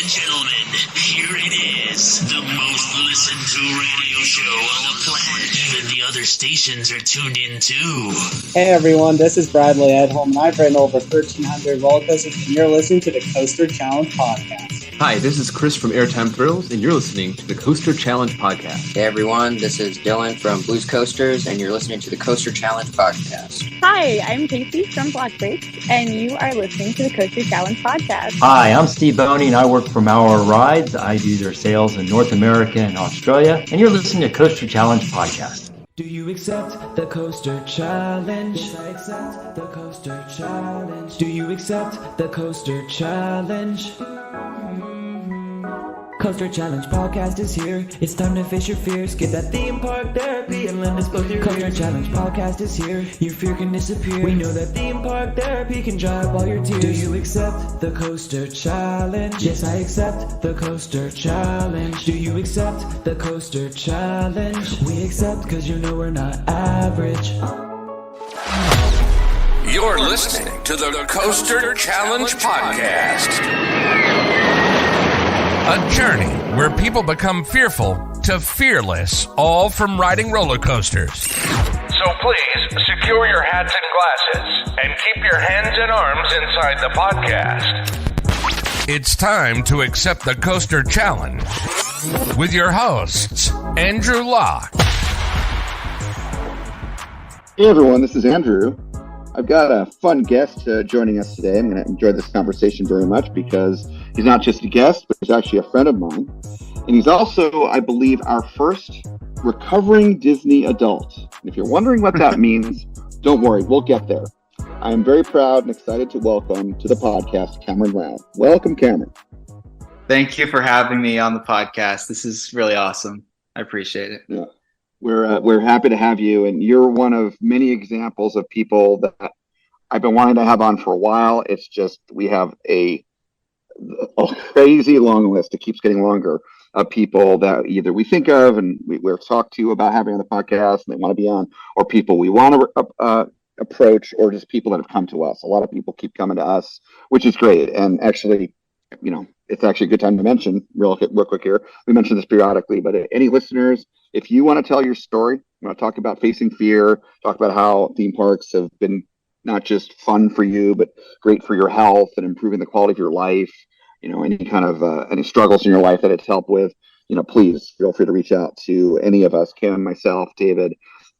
and gentlemen, here it is, the most listened to radio show on the planet. Even the other stations are tuned in too. Hey everyone, this is Bradley Edholm, and I've ridden over 1,300 roller coasters, and you're listening to the Coaster Challenge Podcast. Hi, this is Chris from Airtime Thrills, and you're listening to the Coaster Challenge Podcast. Hey everyone, this is Dylan from Blues Coasters, and you're listening to the Coaster Challenge Podcast. Hi, I'm Casey from Block Breaks, and you are listening to the Coaster Challenge Podcast. Hi, I'm Steve Boney, and I work for Mauer Rides. I do their sales in North America and Australia, and you're listening to Coaster Challenge Podcast. Do you accept the Coaster Challenge? Yes, I accept the Coaster Challenge. Do you accept the Coaster Challenge? Coaster Challenge Podcast is here. It's time to face your fears. Get that theme park therapy and lend us both your Coaster Challenge Podcast is here. Your fear can disappear. We know that theme park therapy can dry up all your tears. Do you accept the Coaster Challenge? Yes, I accept the Coaster Challenge. Do you accept the Coaster Challenge? We accept because you know we're not average. You're listening to the Coaster Challenge Podcast. A journey where people become fearful to fearless, all from riding roller coasters. So please, secure your hats and glasses and keep your hands and arms inside the podcast. It's time to accept the Coaster Challenge with your hosts, Andrew Lau. Hey everyone, this is Andrew. I've got a fun guest joining us today. I'm going to enjoy this conversation very much because he's not just a guest, but he's actually a friend of mine. And he's also, I believe, our first recovering Disney adult. And if you're wondering what that means, don't worry, we'll get there. I am very proud and excited to welcome to the podcast Cameron Lau. Welcome, Cameron. Thank you for having me on the podcast. This is really awesome. I appreciate it. Yeah. We're happy to have you, and you're one of many examples of people that I've been wanting to have on for a while. It's just we have a crazy long list. It keeps getting longer of people that either we think of and we're talked to about having on the podcast and they want to be on, or people we want to approach, or just people that have come to us. A lot of people keep coming to us, which is great. And actually, you know, it's actually a good time to mention real quick here. We mention this periodically, but any listeners, if you want to tell your story, you want to talk about facing fear, talk about how theme parks have been not just fun for you, but great for your health and improving the quality of your life, you know, any kind of any struggles in your life that it's helped with, you know, please feel free to reach out to any of us, Kim, myself, David,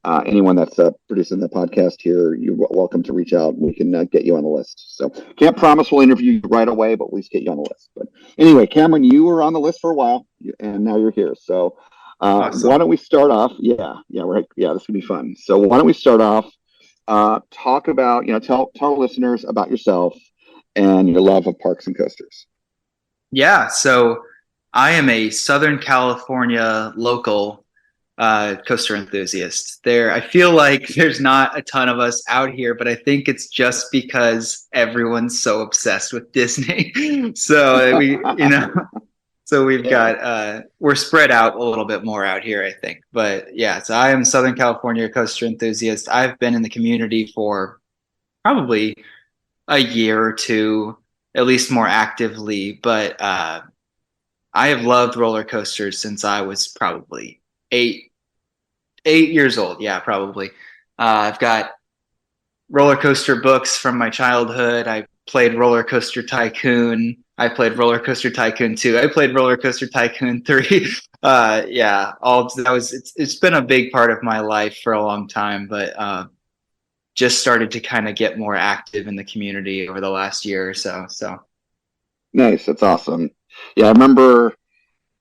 anyone that's producing the podcast here. You're welcome to reach out. We can get you on the list. So can't promise we'll interview you right away, but at least get you on the list. But anyway, Cameron, you were on the list for a while and now you're here. So awesome. Why don't we start off? Yeah, this would be fun. So why don't we start off? Talk about, you know, tell listeners about yourself and your love of parks and coasters. Yeah, so I am a Southern California local coaster enthusiast. I feel like there's not a ton of us out here, but I think it's just because everyone's so obsessed with Disney. So we've got we're spread out a little bit more out here, I think. But yeah, so I am a Southern California coaster enthusiast. I've been in the community for probably a year or two, at least more actively. But I have loved roller coasters since I was probably 8 years old. Yeah, probably. I've got roller coaster books from my childhood. I played Roller Coaster Tycoon. I played Roller Coaster Tycoon 2. I played Roller Coaster Tycoon 3. It's been a big part of my life for a long time, but just started to kind of get more active in the community over the last year or so. Nice. That's awesome. Yeah, I remember,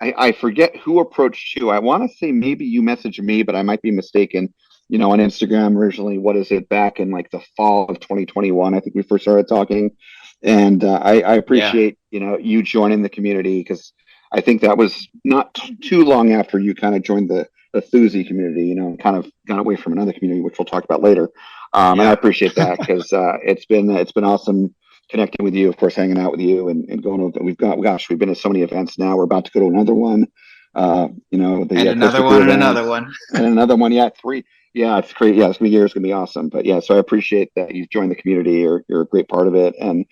I forget who approached you. I want to say maybe you messaged me, but I might be mistaken, you know, on Instagram originally. What is it, back in like the fall of 2021, I think we first started talking. And I appreciate, you know, you joining the community, because I think that was not too long after you kind of joined the Enthusiast community, you know, and kind of got away from another community, which we'll talk about later. And I appreciate that, because it's been awesome connecting with you, of course, hanging out with you and going to, we've been to so many events now. We're about to go to another one, you know, another one. Yeah, 3. Yeah, it's great. Yeah, it's gonna be awesome. But yeah, so I appreciate that you've joined the community. You're a great part of it. And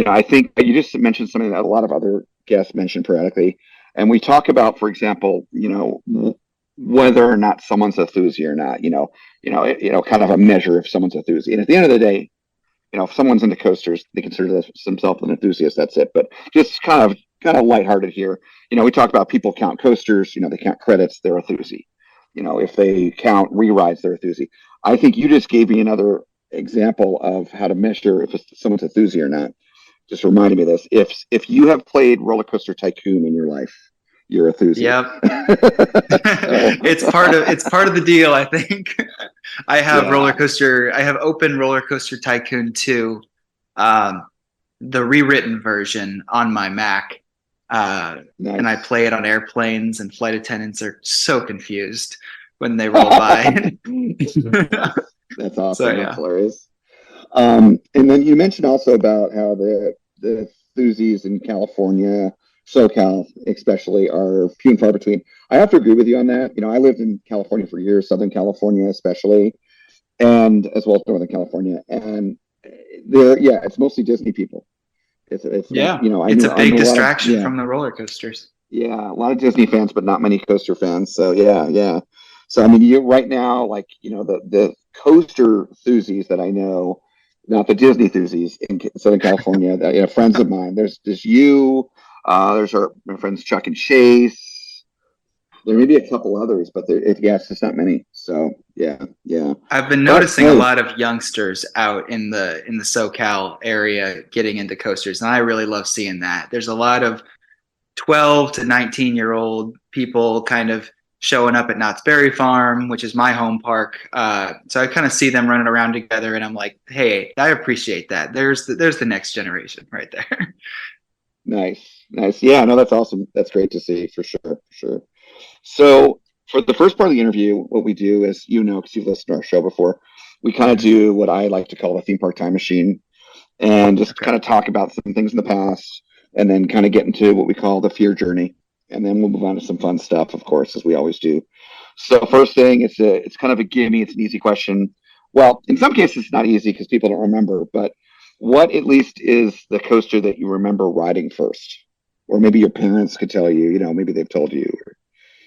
I think you just mentioned something that a lot of other guests mentioned periodically, and we talk about, for example, whether or not someone's enthusiast or not. Kind of a measure if someone's enthusiast. And at the end of the day, if someone's into coasters, they consider themselves an enthusiast. That's it. But just kind of lighthearted here. We talk about people count coasters. They count credits. They're enthusiast. If they count re-rides, they're enthusiast. I think you just gave me another example of how to measure if someone's enthusiast or not. Just reminded me of this. If you have played Roller Coaster Tycoon in your life, you're a enthusiast. Yep. It's part of the deal, I think. I have open Roller Coaster Tycoon 2, the rewritten version on my Mac. Nice. And I play it on airplanes, and flight attendants are so confused when they roll by. That's awesome. So, yeah. That's hilarious. And then you mentioned also about how the enthusiasts in California, SoCal especially, are few and far between. I have to agree with you on that. I lived in California for years, Southern California especially, and as well as Northern California. And it's mostly Disney people. It's a big distraction from the roller coasters. Yeah, a lot of Disney fans, but not many coaster fans. So yeah. So you right now, the coaster enthusiasts that I know, not the Disney enthusiasts in Southern California, friends of mine. There's you. There's my friends Chuck and Chase. There may be a couple others, but it's just not many. So yeah. I've been noticing a lot of youngsters out in the SoCal area getting into coasters, and I really love seeing that. There's a lot of 12 to 19-year-old people kind of showing up at Knott's Berry Farm, which is my home park. So I kind of see them running around together, and I'm like, hey, I appreciate that. There's the next generation right there. Nice. Yeah, no, that's awesome. That's great to see, for sure. So for the first part of the interview, what we do is, because you've listened to our show before, we kind of do what I like to call the theme park time machine, and just kind of talk about some things in the past, and then kind of get into what we call the fear journey. And then we'll move on to some fun stuff, of course, as we always do. So first thing, it's kind of a gimme. It's an easy question. Well, in some cases, it's not easy because people don't remember. But what at least is the coaster that you remember riding first? Or maybe your parents could tell you, maybe they've told you.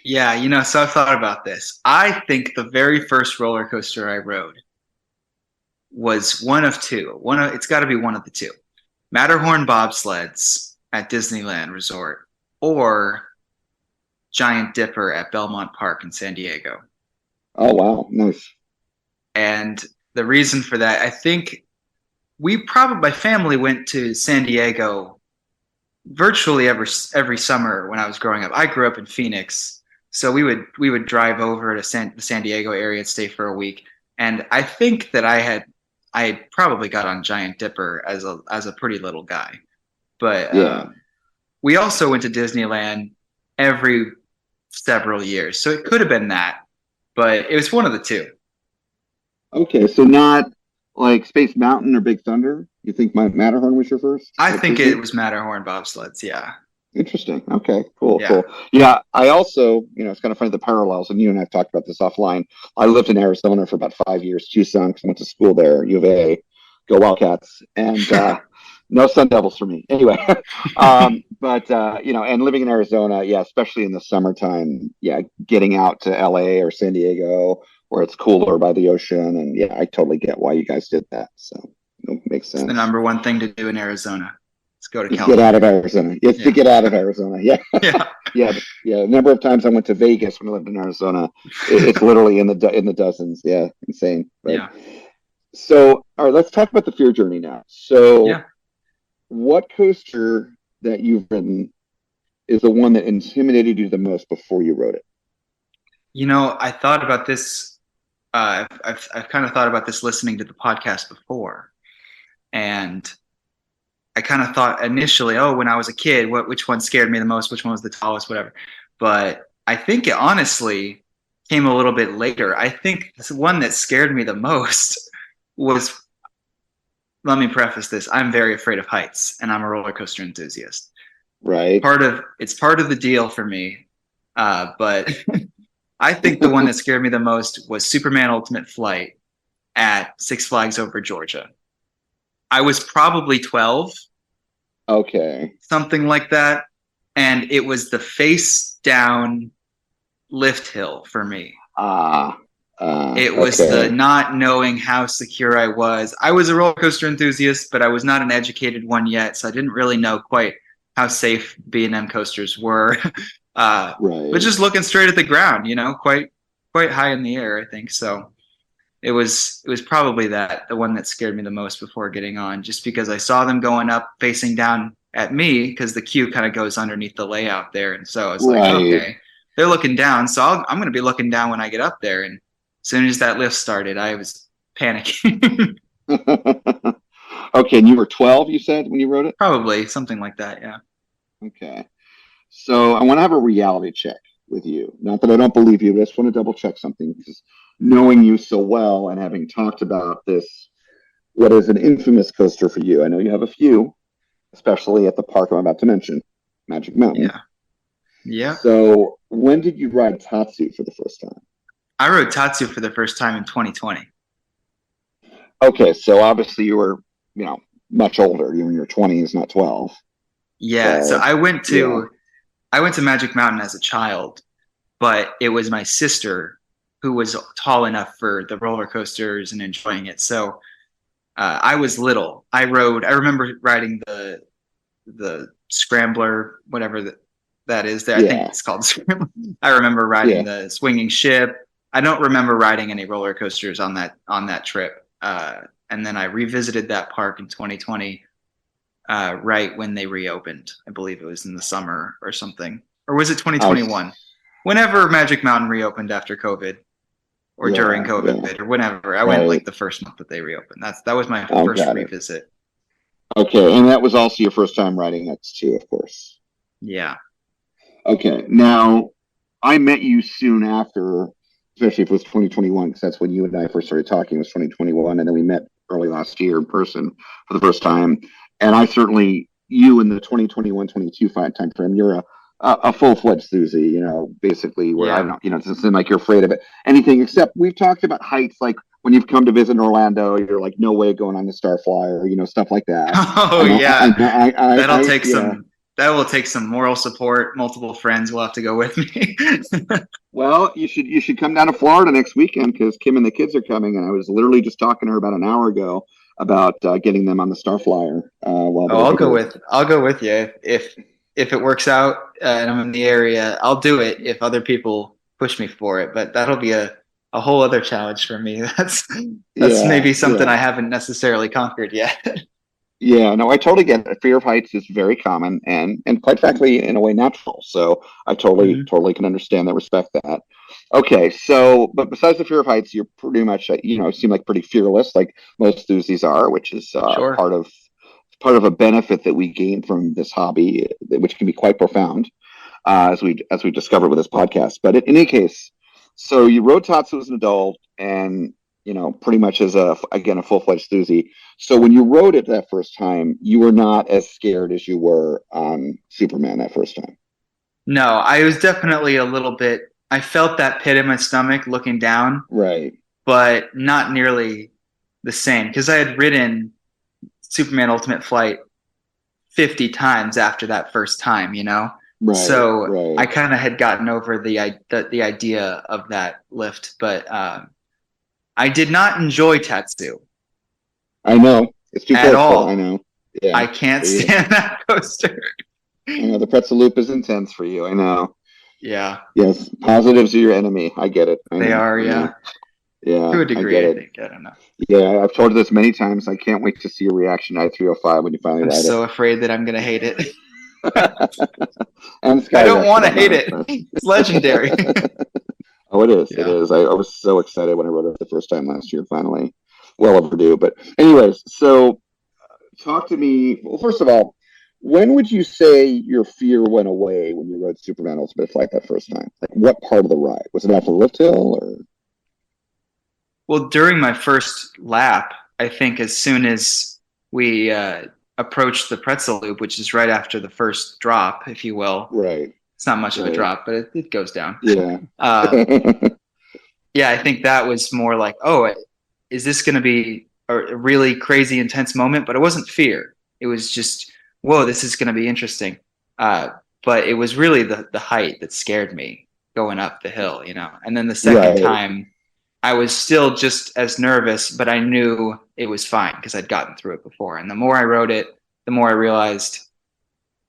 Yeah, so I've thought about this. I think the very first roller coaster I rode was one of two. It's got to be one of the two. Matterhorn bobsleds at Disneyland Resort, or Giant Dipper at Belmont Park in San Diego. Oh, wow. Nice. And the reason for that, I think my family went to San Diego virtually every summer when I was growing up. I grew up in Phoenix, so we would drive over to the San Diego area and stay for a week. And I think that I had probably got on Giant Dipper as a pretty little guy. But we also went to Disneyland every several years, so it could have been that, but it was one of the two. Okay, so not like Space Mountain or Big Thunder? You think Matterhorn was your first? I think it was Matterhorn bobsleds, yeah. Interesting. Okay, cool. Yeah, I also, it's kind of funny, the parallels, and you and I have talked about this offline. I lived in Arizona for about 5 years, Tucson, because I went to school there, U of A, go Wildcats, and no Sun Devils for me. Anyway, but and living in Arizona, especially in the summertime, getting out to LA or San Diego where it's cooler by the ocean, and I totally get why you guys did that. So it makes sense. It's the number one thing to do in Arizona. Let's go to California. Get out of Arizona. It's to get out of Arizona. Yeah. A number of times I went to Vegas when I lived in Arizona. It's literally in the dozens. Yeah, insane. Right? So, all right, let's talk about the fear journey now. So, what coaster that you've ridden is the one that intimidated you the most before you rode it? I thought about this. I've kind of thought about this listening to the podcast before, and I kind of thought initially, when I was a kid, which one scared me the most, which one was the tallest, whatever. But I think it honestly came a little bit later. I think the one that scared me the most was, let me preface this, I'm very afraid of heights, and I'm a roller coaster enthusiast. Right. It's part of the deal for me. But I think the one that scared me the most was Superman Ultimate Flight at Six Flags Over Georgia. I was probably 12, Okay. something like that. And it was the face down lift hill for me. It was the not knowing how secure I was. I was a roller coaster enthusiast, but I was not an educated one yet, so I didn't really know quite how safe B&M coasters were. Right. But just looking straight at the ground, quite high in the air, I think. So it was probably the one that scared me the most before getting on, just because I saw them going up facing down at me, because the queue kind of goes underneath the layout there, and so I was like, okay, they're looking down, so I'm going to be looking down when I get up there. And as soon as that lift started, I was panicking. Okay, and you were 12, you said, when you wrote it? Probably something like that, yeah. Okay. So I want to have a reality check with you. Not that I don't believe you, but I just want to double check something, because knowing you so well and having talked about this, what is an infamous coaster for you? I know you have a few, especially at the park I'm about to mention, Magic Mountain. Yeah. So when did you ride Tatsu for the first time? I rode Tatsu for the first time in 2020. Okay, so obviously you were, much older. You were in your 20s, not 12. Yeah, so I went to Magic Mountain as a child, but it was my sister who was tall enough for the roller coasters and enjoying it. So I was little. I remember riding the Scrambler, whatever that is. I think it's called Scrambler. I remember riding the swinging ship. I don't remember riding any roller coasters on that trip. And then I revisited that park in 2020, right when they reopened. I believe it was in the summer or something. Or was it 2021? Whenever Magic Mountain reopened after COVID, or during COVID, or whenever. I went like the first month that they reopened. That was my first revisit. Okay, and that was also your first time riding X2, of course. Yeah. Okay, now I met you soon after, especially if it was 2021, because that's when you and I first started talking, was 2021, and then we met early last year in person for the first time. And I certainly, you in the 2021-22 time frame, you're a full-fledged Susie, basically, where I don't, it doesn't seem like you're afraid of it. Anything except we've talked about heights, like when you've come to visit in Orlando, you're like, no way going on the Star Flyer, stuff like that. Oh, that will take some moral support. Multiple friends will have to go with me. Well, you should come down to Florida next weekend, because Kim and the kids are coming, and I was literally just talking to her about an hour ago about getting them on the Star Flyer. I'll go with you if it works out and I'm in the area. I'll do it if other people push me for it, but that'll be a whole other challenge for me. That's maybe something I haven't necessarily conquered yet. Yeah, no, I totally get it. Fear of heights is very common and quite frankly, in a way, natural. So I totally can understand that, respect that. Okay, so, but besides the fear of heights, you're pretty much, seem like pretty fearless, like most enthusiasts are, which is part of a benefit that we gain from this hobby, which can be quite profound, as we discovered with this podcast. But in any case, so you rode Tatsu as an adult, and pretty much as a full-fledged Susie. So when you rode it that first time, you were not as scared as you were on Superman that first time. No, I was definitely a little bit. I felt that pit in my stomach looking down. Right. But not nearly the same, because I had ridden Superman Ultimate Flight 50 times after that first time, Right, so I kind of had gotten over the idea of that lift, but I did not enjoy Tatsu. I know. It's too at all. I know. Yeah. I can't stand that coaster. I know the pretzel loop is intense for you. I know. Yeah. Yes. Positives are your enemy. I get it. They are, yeah. Yeah. To a degree, I think. I don't know. Yeah, I've told you this many times. I can't wait to see your reaction to I-305 when you finally ride it. I'm so afraid that I'm going to hate it. And I don't want to hate it. It's legendary. Oh, it is. Yeah. It is. I was so excited when I wrote it the first time last year, finally. Well overdue. But anyways, so talk to me. Well, first of all, when would you say your fear went away when you rode Superman Ultimate Flight that first time? Like, what part of the ride? Was it off the lift hill, or? Well, during my first lap, I think as soon as we approached the pretzel loop, which is right after the first drop, if you will. Right. It's not much of a drop, but it goes down. Yeah. Yeah, I think that was more like, oh, is this going to be a really crazy, intense moment? But it wasn't fear. It was just whoa, this is going to be interesting. But it was really the height that scared me going up the hill, you know. And then the second time, I was still just as nervous, but I knew it was fine because I'd gotten through it before. And the more I rode it, the more I realized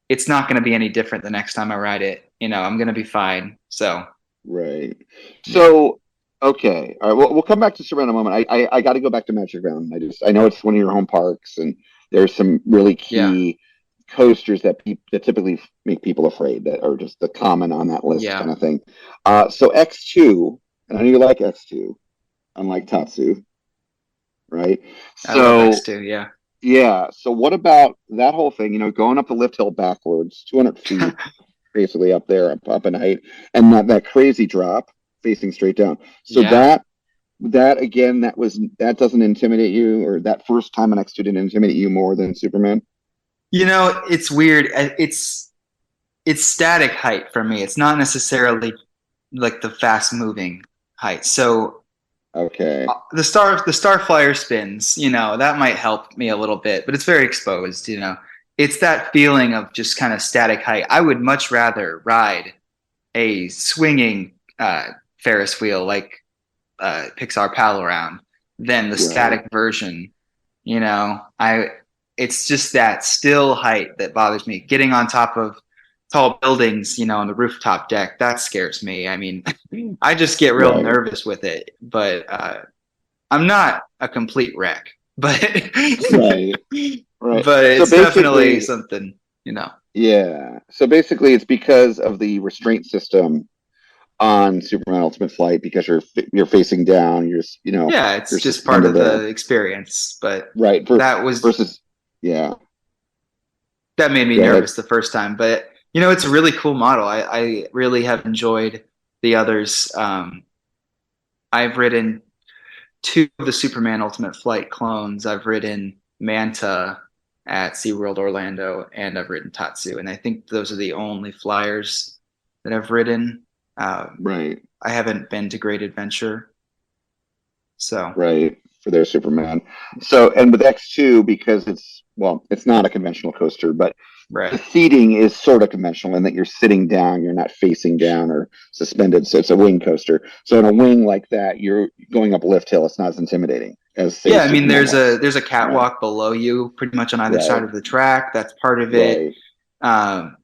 it's not going to be any different the next time I ride it. You know, I'm going to be fine. So. Right. So, okay. All right. We'll come back to Superman in a moment. I got to go back to Magic Mountain. I know it's one of your home parks, and there's some really key coasters that typically make people afraid, that are just the common on that list kind of thing. So X2, and I know you like X2, unlike Tatsu, right? I love X2, yeah. Yeah. So what about that whole thing? You know, going up the lift hill backwards, 200 feet. Basically up there, up in height, and that crazy drop facing straight down. So that again, that doesn't intimidate you, or that first time an X2 didn't intimidate you more than Superman? You know, it's weird. It's static height for me. It's not necessarily like the fast moving height. So okay, the star flyer spins, you know, that might help me a little bit, but it's very exposed, you know. It's that feeling of just kind of static height. I would much rather ride a swinging Ferris wheel like Pixar Pal Around than the static version. You know, it's just that still height that bothers me. Getting on top of tall buildings, you know, on the rooftop deck, that scares me. I mean, I just get real nervous with it. But I'm not a complete wreck. But Right. But it's definitely something, you know. Yeah. So basically, it's because of the restraint system on Superman Ultimate Flight, because you're facing down. Yeah, it's just part of the experience. But that was versus that made me nervous the first time. But you know, it's a really cool model. I really have enjoyed the others. I've ridden 2 of the Superman Ultimate Flight clones. I've ridden Manta at SeaWorld Orlando, and I've ridden Tatsu, and I think those are the only flyers that I've ridden. I haven't been to Great Adventure, so for their Superman. So, and with X2, because it's not a conventional coaster, but the seating is sort of conventional in that you're sitting down, you're not facing down or suspended. So it's a wing coaster. So in a wing like that, you're going up a lift hill. It's not as intimidating as I mean, there's a catwalk below you, pretty much on either side of the track. That's part of it. And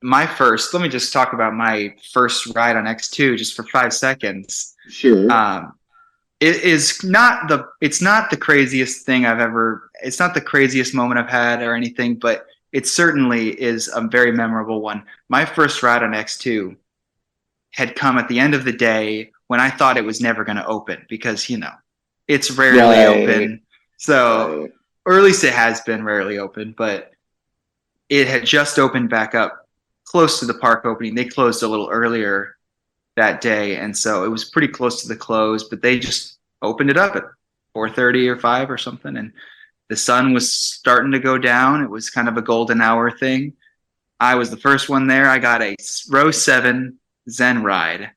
let me just talk about my first ride on X2 just for 5 seconds. Sure. It's not the craziest thing it's not the craziest moment I've had or anything, but it certainly is a very memorable one. My first ride on X2 had come at the end of the day when I thought it was never going to open, because, you know, it's rarely open. So, or at least it has been rarely open, but it had just opened back up close to the park opening. They closed a little earlier that day, and so it was pretty close to the close, but they just opened it up at 4:30 or 5 or something, and the sun was starting to go down. It was kind of a golden hour thing. I was the first one there. I got a row 7 Zen ride.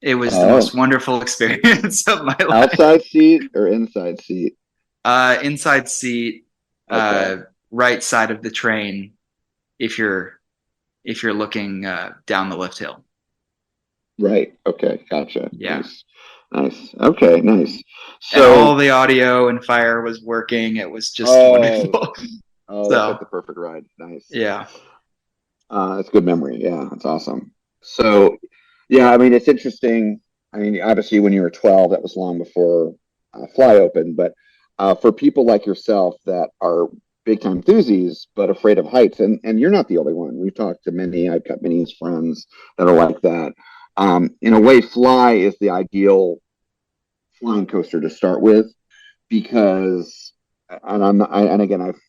It was the most wonderful experience of my life. Outside seat or inside seat? Inside seat, right side of the train, if you're looking down the lift hill. Right. Okay. Gotcha. Yeah. Nice. Okay. Nice. So and all the audio and fire was working. It was just wonderful. That's like the perfect ride. Nice. Yeah. It's good memory. Yeah. That's awesome. So, yeah, I mean, it's interesting. I mean, obviously, when you were 12, that was long before Fly opened. But for people like yourself that are big-time enthusiasts but afraid of heights, and you're not the only one. We've talked to many. I've got many friends that are like that. In a way, Fly is the ideal flying coaster to start with, because, and again, I've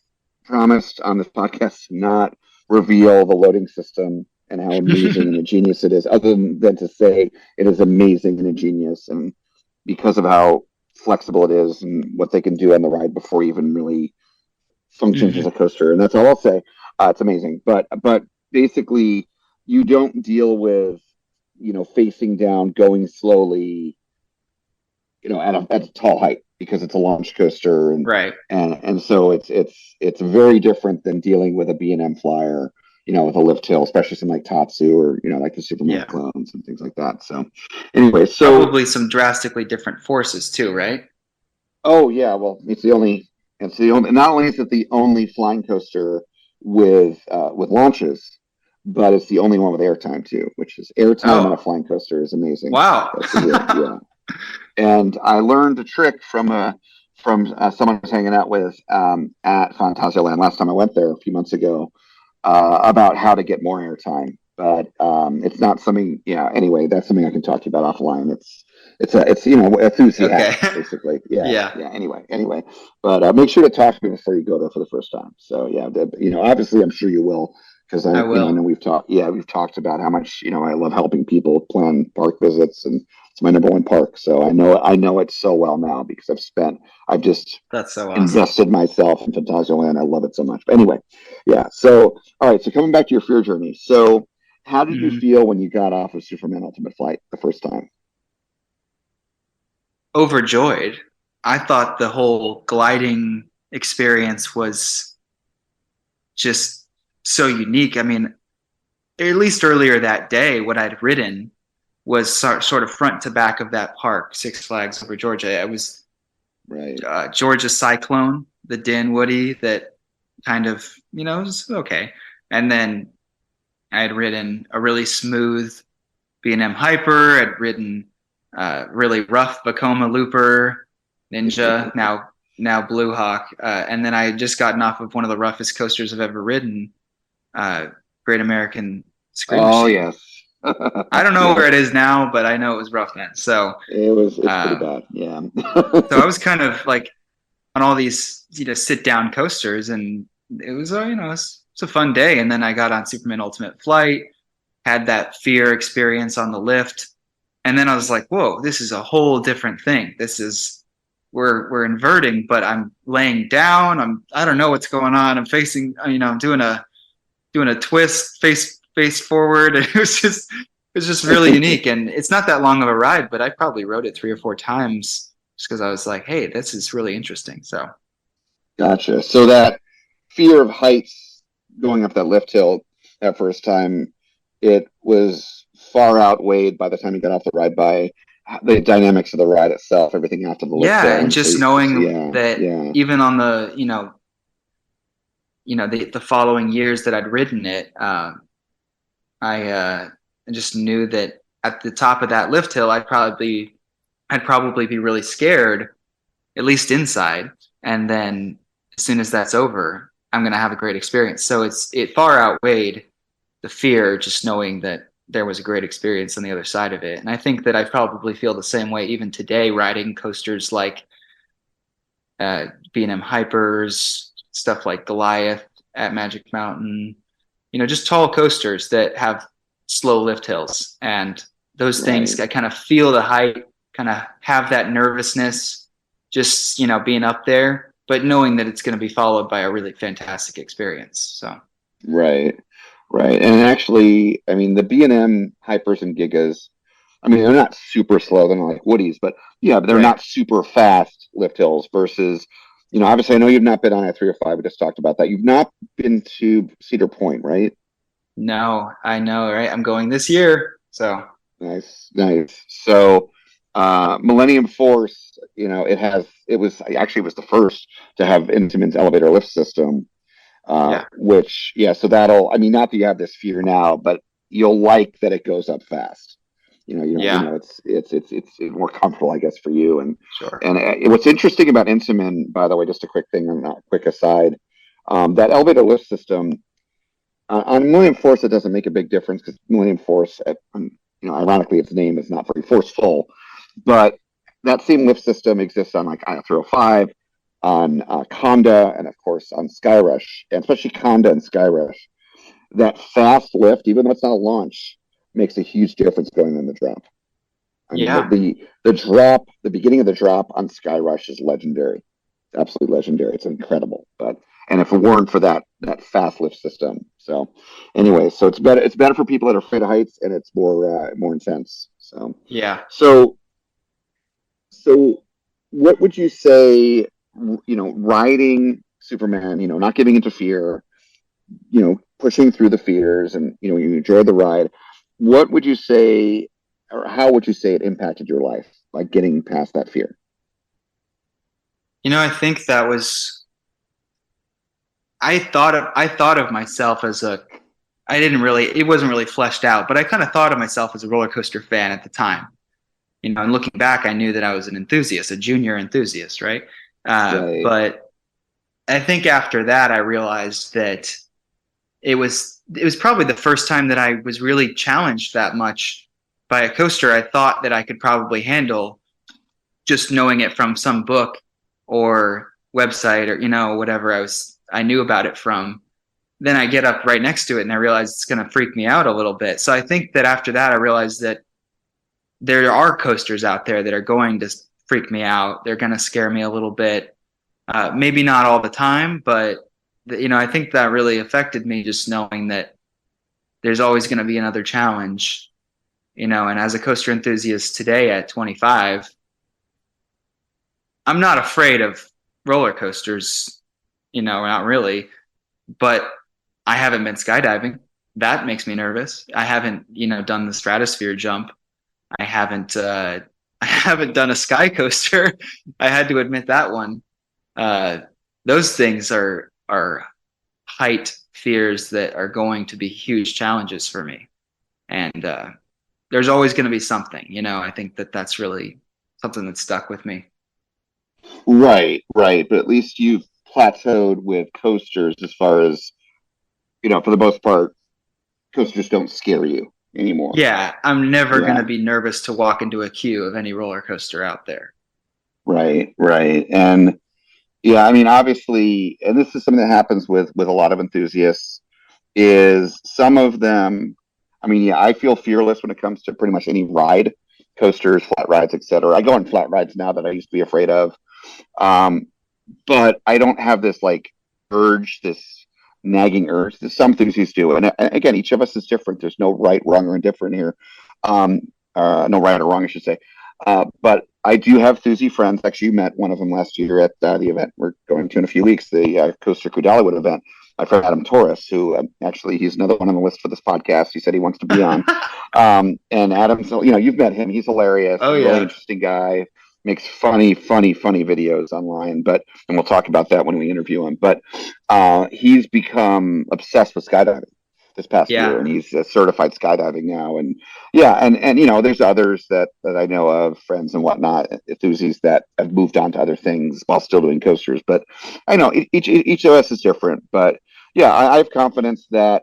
promised on this podcast to not reveal the loading system and how amazing and ingenious it is, other than to say it is amazing and ingenious, and because of how flexible it is and what they can do on the ride before it even really functions as a coaster. And that's all I'll say. It's amazing. But basically, you don't deal with, facing down, going slowly, at a tall height because it's a launch coaster, and Right. and so it's very different than dealing with a B&M flyer, with a lift hill, especially some like Tatsu or like the Superman clones and things like that. So anyway, probably some drastically different forces too, right? Oh yeah, well not only is it the only flying coaster with launches, but it's the only one with airtime too, which is airtime on a flying coaster is amazing. Wow. Yeah. And I learned a trick from someone I was hanging out with at Fantasyland last time I went there a few months ago, about how to get more airtime. But it's not something. Yeah. Anyway, that's something I can talk to you about offline. It's Enthusiast, basically. Yeah. Anyway, but make sure to talk to me before you go there for the first time. So yeah, obviously I'm sure you will, because I will. I know we've talked about how much I love helping people plan park visits, and it's my number one park. So I know it so well now because I've just that's so awesome. Invested myself in Fantasyland. I love it so much. But anyway, yeah. So all right. So coming back to your fear journey. So how did you feel when you got off of Superman Ultimate Flight the first time? Overjoyed. I thought the whole gliding experience was just so unique. I mean, at least earlier that day, what I'd ridden was sort of front to back of that park, Six Flags Over Georgia. I was Georgia Cyclone, the Dan Woody that kind of, was okay. And then I had ridden a really smooth B&M Hyper. I'd ridden really rough Vekoma Looper, Ninja, now Blue Hawk. And then I had just gotten off of one of the roughest coasters I've ever ridden, Great American Scream Machine. Oh, yes. I don't know where it is now, but I know it was rough then. So it's pretty bad. Yeah. So I was kind of like on all these, sit down coasters, and it was, it's a fun day. And then I got on Superman Ultimate Flight, had that fear experience on the lift. And then I was like, whoa, this is a whole different thing. This is, we're inverting, but I'm laying down. I don't know what's going on. I'm facing, I'm doing a twist face forward. It was just really unique. And it's not that long of a ride, but I probably rode it 3 or 4 times just because I was like, hey, this is really interesting. So. Gotcha. So that fear of heights going up that lift hill that first time, it was far outweighed by the time you got off the ride by the dynamics of the ride itself, everything after the lift. Yeah, and just knowing that even on the the following years that I'd ridden it, I just knew that at the top of that lift hill, I'd probably be really scared, at least inside, and then as soon as that's over, I'm gonna have a great experience. So it far outweighed the fear, just knowing that there was a great experience on the other side of it. And I think that I probably feel the same way even today, riding coasters like B&M Hypers, stuff like Goliath at Magic Mountain, just tall coasters that have slow lift hills. And those things, I kind of feel the height, kind of have that nervousness, just, being up there, but knowing that it's going to be followed by a really fantastic experience. So. Right. And actually, I mean, the B&M Hypers and Gigas, I mean, they're not super slow. They're not like Woodies, but they're not super fast lift hills versus, obviously I know you've not been on I-305. We just talked about that. You've not been to Cedar Point, right? No, I know, right? I'm going this year. So nice. So Millennium Force, it was the first to have Intamin's elevator lift system. Which, so that'll, not that you have this fear now, but you'll like that it goes up fast. It's more comfortable, I guess, for you. And sure. And what's interesting about Intamin, by the way, just a quick thing on that, quick aside, that elevator lift system on Millennium Force, it doesn't make a big difference because Millennium Force, ironically, its name is not very forceful, but that same lift system exists on like I-305. On Conda, and of course on Skyrush, and especially Conda and Skyrush. That fast lift, even though it's not a launch, makes a huge difference going in the drop. The drop, the beginning of the drop on Skyrush is legendary. It's absolutely legendary. It's incredible. And if it weren't for that fast lift system. So anyway, so it's better for people that are afraid of heights, and it's more intense. So yeah. So So, what would you say? Riding Superman. Not giving into fear. Pushing through the fears, and you enjoy the ride. What would you say, or how would you say it impacted your life, like getting past that fear? I think that was I thought of myself as it wasn't really fleshed out, but I kind of thought of myself as a roller coaster fan at the time. And looking back, I knew that I was an enthusiast, a junior enthusiast, right? Right. But I think after that, I realized that it was probably the first time that I was really challenged that much by a coaster I thought that I could probably handle, just knowing it from some book or website or whatever I knew about it from. Then I get up right next to it and I realize it's going to freak me out a little bit. So I think that after that I realized that there are coasters out there that are going to freak me out. They're going to scare me a little bit. Maybe not all the time, but I think that really affected me, just knowing that there's always going to be another challenge, and as a coaster enthusiast today at 25, I'm not afraid of roller coasters, not really, but I haven't been skydiving. That makes me nervous. I haven't, done the stratosphere jump. I haven't done a sky coaster. I had to admit that one. Those things are height fears that are going to be huge challenges for me. And there's always going to be something, I think that's really something that stuck with me. Right. But at least you've plateaued with coasters as far as, for the most part, coasters don't scare you anymore. Yeah, I'm never going to be nervous to walk into a queue of any roller coaster out there. Right. And yeah, I mean, obviously, and this is something that happens with a lot of enthusiasts, is some of them, I mean, yeah, I feel fearless when it comes to pretty much any ride, coasters, flat rides, etc. I go on flat rides now that I used to be afraid of. But I don't have this this nagging urge. There's some things you do. And again, each of us is different. There's no right, wrong, or indifferent here. No right or wrong, I should say. But I do have Thuzy friends. Actually, you met one of them last year at the event we're going to in a few weeks, the Coaster Kudallywood event. My friend Adam Torres, who actually he's another one on the list for this podcast. He said he wants to be on. And Adam's, you've met him. He's hilarious. Oh, yeah. Really interesting guy. Makes funny videos online. And we'll talk about that when we interview him. But he's become obsessed with skydiving this past year, and he's certified skydiving now. And there's others that I know of, friends and whatnot, enthusiasts that have moved on to other things while still doing coasters. But I know each of us is different. But yeah, I have confidence that.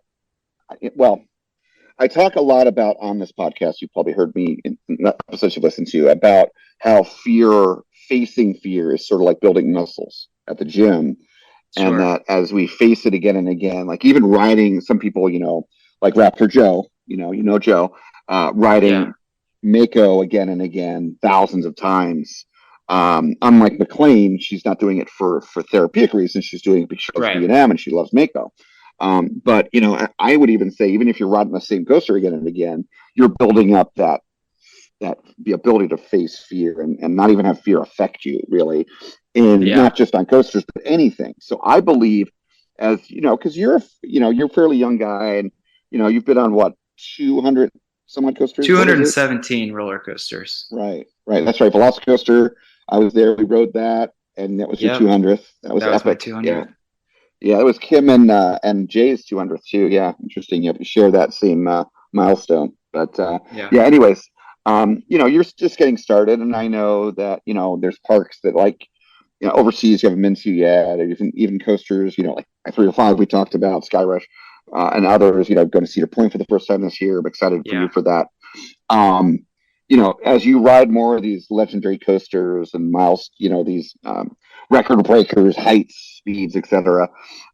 I talk a lot about on this podcast. You probably heard me in episodes you've listened to about how facing fear is sort of like building muscles at the gym. Sure. And that as we face it again and again, like even riding, some people, like Raptor Joe, Joe, riding Mako again and again, thousands of times. Unlike McLean, she's not doing it for therapeutic reasons. She's doing it because she loves B&M and she loves Mako. But I would even say, even if you're riding the same coaster again and again, you're building up that the ability to face fear and not even have fear affect you really, and not just on coasters but anything. So I believe, as because you're a fairly young guy, and you've been on what, 200 some odd coasters, 217 roller coasters. Right. That's right. Velocicoaster. I was there. We rode that, and that was your 200th. That was epic. 200th. Yeah, it was Kim and Jay's 200th too. Yeah, interesting. You share that same milestone. But anyways, you're just getting started, and I know that there's parks that overseas you haven't been to yet, or even coasters. Like 305 we talked about, Skyrush, and others. Going to Cedar Point for the first time this year. I'm excited for you for that. As you ride more of these legendary coasters and miles, these record breakers, heights, speeds, etc.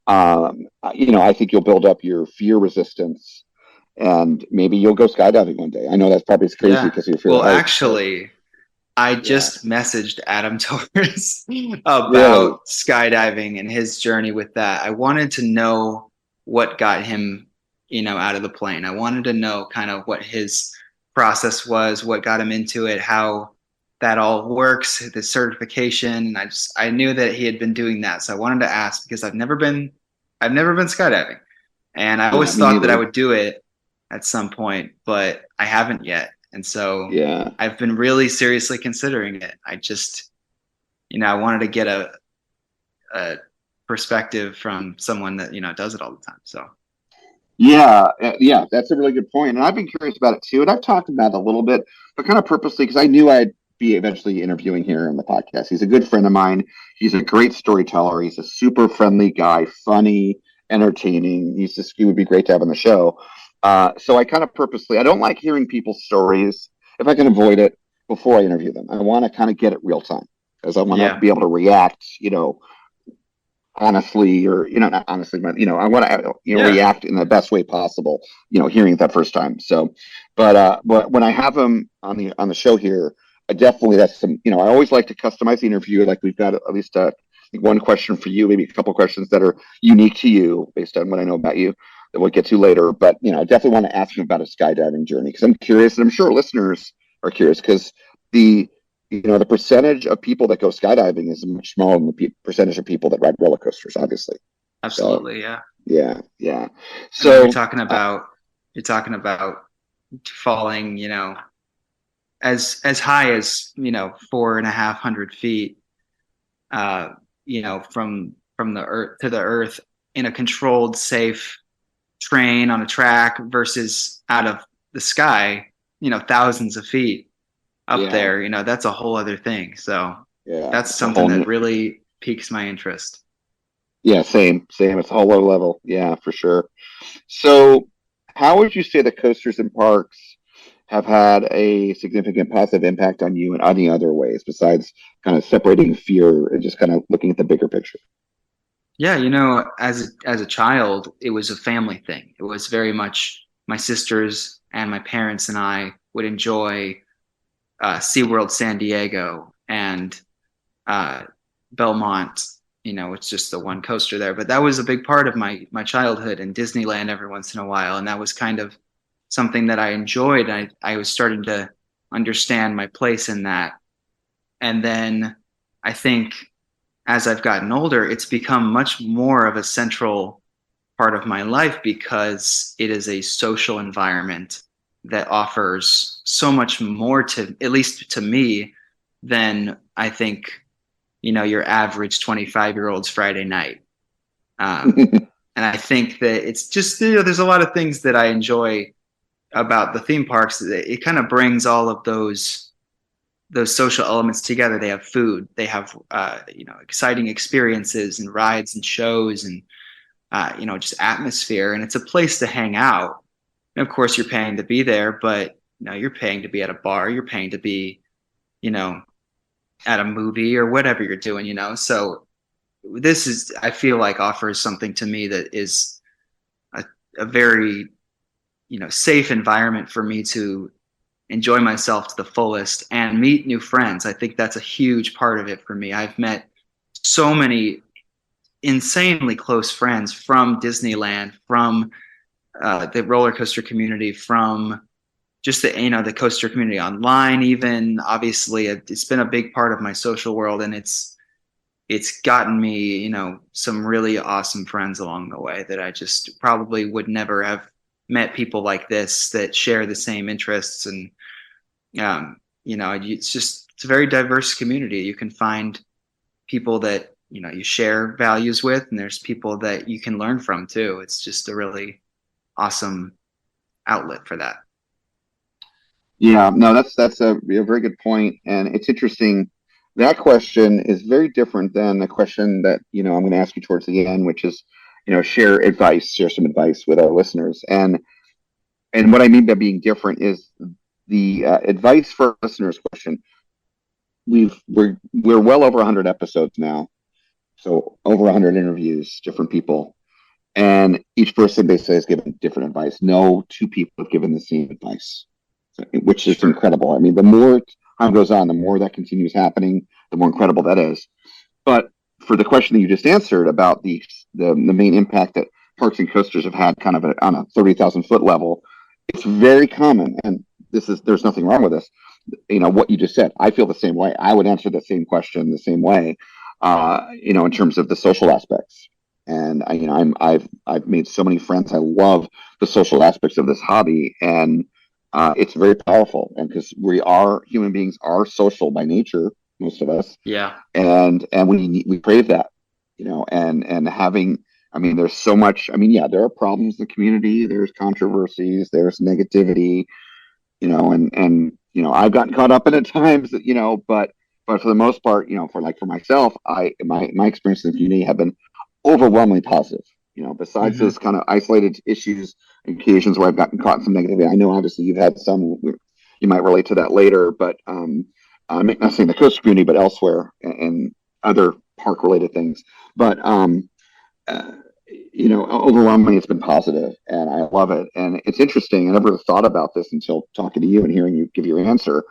I think you'll build up your fear resistance, and maybe you'll go skydiving one day. I know that's probably crazy because you feel. Well, actually, I just messaged Adam Torres about skydiving and his journey with that. I wanted to know what got him, out of the plane. I wanted to know kind of what his process was, what got him into it, how that all works, the certification. And I knew that he had been doing that. So I wanted to ask, because I've never been skydiving, and I always thought that I would do it at some point, but I haven't yet. And so I've been really seriously considering it. I just, I wanted to get a perspective from someone that, does it all the time. So. Yeah, that's a really good point. And I've been curious about it too. And I've talked about it a little bit, but kind of purposely, because I knew I'd be eventually interviewing here on the podcast. He's a good friend of mine. He's a great storyteller. He's a super friendly guy, funny, entertaining. He would be great to have on the show. So I kind of purposely, I don't like hearing people's stories if I can avoid it before I interview them. I want to kind of get it real time, because I want to be able to react, honestly, or not honestly, but I want to react in the best way possible, hearing it that first time. So, but when I have him on the show here, I definitely, that's some, I always like to customize the interview. Like, we've got at least one question for you, maybe a couple questions that are unique to you based on what I know about you that we'll get to later. But I definitely want to ask him about his skydiving journey, because I'm curious, and I'm sure listeners are curious, because the percentage of people that go skydiving is much smaller than the percentage of people that ride roller coasters, obviously. Absolutely. So, yeah. So you're talking about falling, as high as 4,500 feet, from the earth to the earth in a controlled, safe train on a track, versus out of the sky, thousands of feet up there. That's a whole other thing. So that's something that really piques my interest. Yeah, same. It's a whole other level. Yeah, for sure. So how would you say the coasters and parks have had a significant positive impact on you in any other ways besides kind of separating fear and just kind of looking at the bigger picture? Yeah, as a child, it was a family thing. It was very much my sisters and my parents and I would enjoy SeaWorld San Diego and Belmont. It's just the one coaster there, but that was a big part of my childhood, and Disneyland every once in a while. And that was kind of something that I enjoyed. I was starting to understand my place in that. And then I think as I've gotten older, it's become much more of a central part of my life, because it is a social environment that offers so much more to, at least to me, than I think, your average 25-year-old's Friday night. And I think that it's just, there's a lot of things that I enjoy about the theme parks. It kind of brings all of those social elements together. They have food, they have, exciting experiences and rides and shows and, just atmosphere. And it's a place to hang out. And of course, you're paying to be there, but you're paying to be at a bar, you're paying to be, at a movie or whatever you're doing, So this is, I feel like, offers something to me that is a very, safe environment for me to enjoy myself to the fullest and meet new friends. I think that's a huge part of it for me. I've met so many insanely close friends from Disneyland, from the roller coaster community, from just the coaster community online. Even, obviously, it's been a big part of my social world, and it's gotten me, some really awesome friends along the way that I just probably would never have met people like this that share the same interests. And it's a very diverse community. You can find people that you share values with, and there's people that you can learn from too. It's just a really awesome outlet for that. Yeah, no, that's a very good point. And it's interesting. That question is very different than the question that, I'm going to ask you towards the end, which is, share some advice with our listeners. And what I mean by being different is the advice for listeners question. We're well over 100 episodes now. So over 100 interviews, different people. And each person basically has given different advice. No two people have given the same advice, which is incredible. I mean, the more time goes on, the more that continues happening, the more incredible that is. But for the question that you just answered about the main impact that parks and coasters have had kind of on a 30,000 foot level, it's very common, and there's nothing wrong with this, what you just said. I feel the same way. I would answer the same question the same way, in terms of the social aspects. And I've made so many friends. I love the social aspects of this hobby, and it's very powerful. And because human beings are social by nature, most of us. Yeah. And we crave that, and having. I mean, there's so much. I mean, yeah, there are problems in the community. There's controversies. There's negativity. I've gotten caught up in it at times. But for the most part, for myself, my experience in the community have been overwhelmingly positive. Besides those kind of isolated issues and occasions where I've gotten caught in some negativity. I know obviously you've had some. You might relate to that later, but I'm not saying the coast community, but elsewhere and other park related things. But overwhelmingly it's been positive, and I love it. And it's interesting. I never thought about this until talking to you and hearing you give your answer.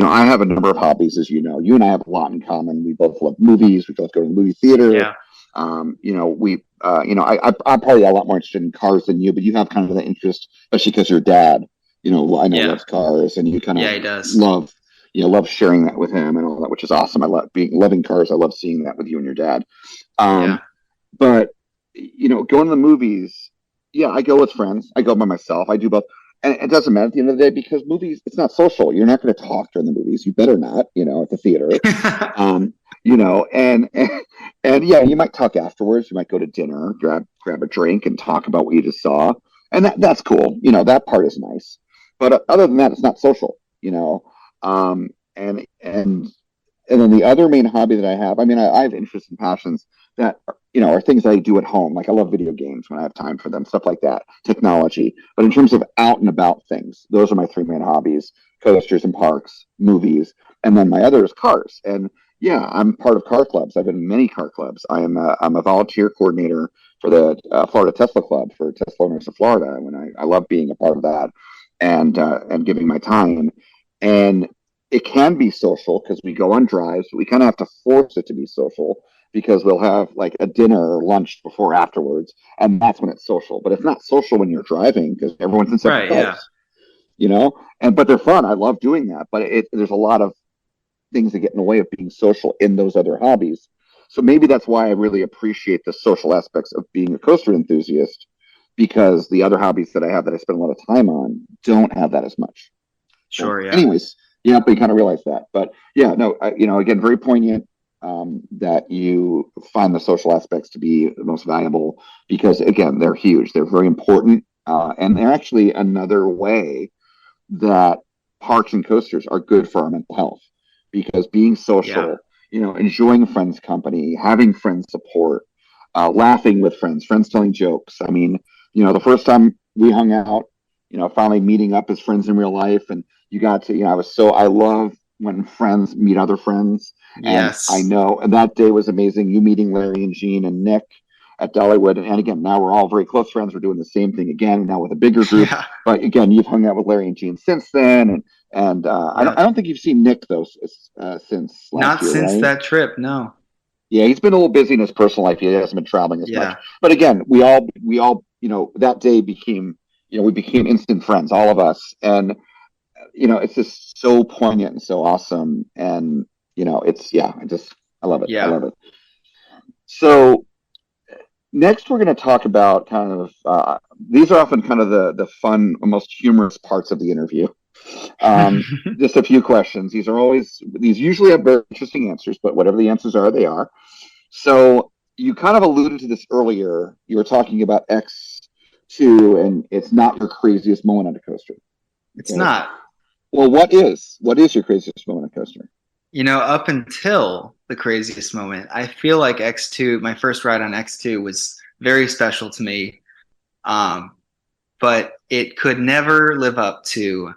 I have a number of hobbies, as you know. You and I have a lot in common. We both love movies. We both go to the movie theater. Yeah. I'm probably a lot more interested in cars than you, but you have kind of the interest, especially because your dad, I know loves cars, and you kind of he does. love sharing that with him and all that, which is awesome. I love loving cars. I love seeing that with you and your dad. But going to the movies, I go with friends. I go by myself. I do both. And it doesn't matter at the end of the day, because movies, it's not social. You're not going to talk during the movies. You better not, at the theater. And you might talk afterwards. You might go to dinner, grab a drink and talk about what you just saw. And that's cool. That part is nice. But other than that, it's not social, and then the other main hobby that I have, I have interests and passions that are things that I do at home. Like I love video games when I have time for them, stuff like that, technology. But in terms of out and about things, those are my three main hobbies: coasters and parks, movies, and then my other is cars. And I'm part of car clubs. I've been in many car clubs. I'm a volunteer coordinator for the Florida Tesla Club for Tesla owners of Florida. And I love being a part of that and giving my time. And it can be social because we go on drives, but we kind of have to force it to be social because we'll have like a dinner or lunch before afterwards, and that's when it's social. But it's not social when you're driving because everyone's in separate cars, but they're fun. I love doing that, but there's a lot of things that get in the way of being social in those other hobbies. So maybe that's why I really appreciate the social aspects of being a coaster enthusiast, because the other hobbies that I have that I spend a lot of time on don't have that as much. Sure. Yeah. Anyways, but you kind of realize that. But again, very poignant that you find the social aspects to be the most valuable, because again, they're huge. They're very important, and they're actually another way that parks and coasters are good for our mental health, because being social, enjoying friends' company, having friends support, laughing with friends telling jokes. The first time we hung out, finally meeting up as friends in real life, and you got to, I love when friends meet other friends. Yes. And I know, and that day was amazing. You meeting Larry and Jean and Nick at Dollywood. And again, now we're all very close friends. We're doing the same thing again, now with a bigger group. Yeah. But again, you've hung out with Larry and Jean since then. And I don't think you've seen Nick though since last Not year, since right? that trip, no. Yeah, he's been a little busy in his personal life. He hasn't been traveling as much. But again, we all, that day became, we became instant friends, all of us. And, it's just so poignant and so awesome. And, I love it. Yeah. I love it. So next we're going to talk about kind of, these are often kind of the fun, most humorous parts of the interview. Just a few questions. These usually have very interesting answers, but whatever the answers are, they are. So you kind of alluded to this earlier. You were talking about X2, and it's not your craziest moment on a coaster. It's not. Well, what is your craziest moment on a coaster? Up until the craziest moment, I feel like X2, my first ride on X2 was very special to me. But it could never live up to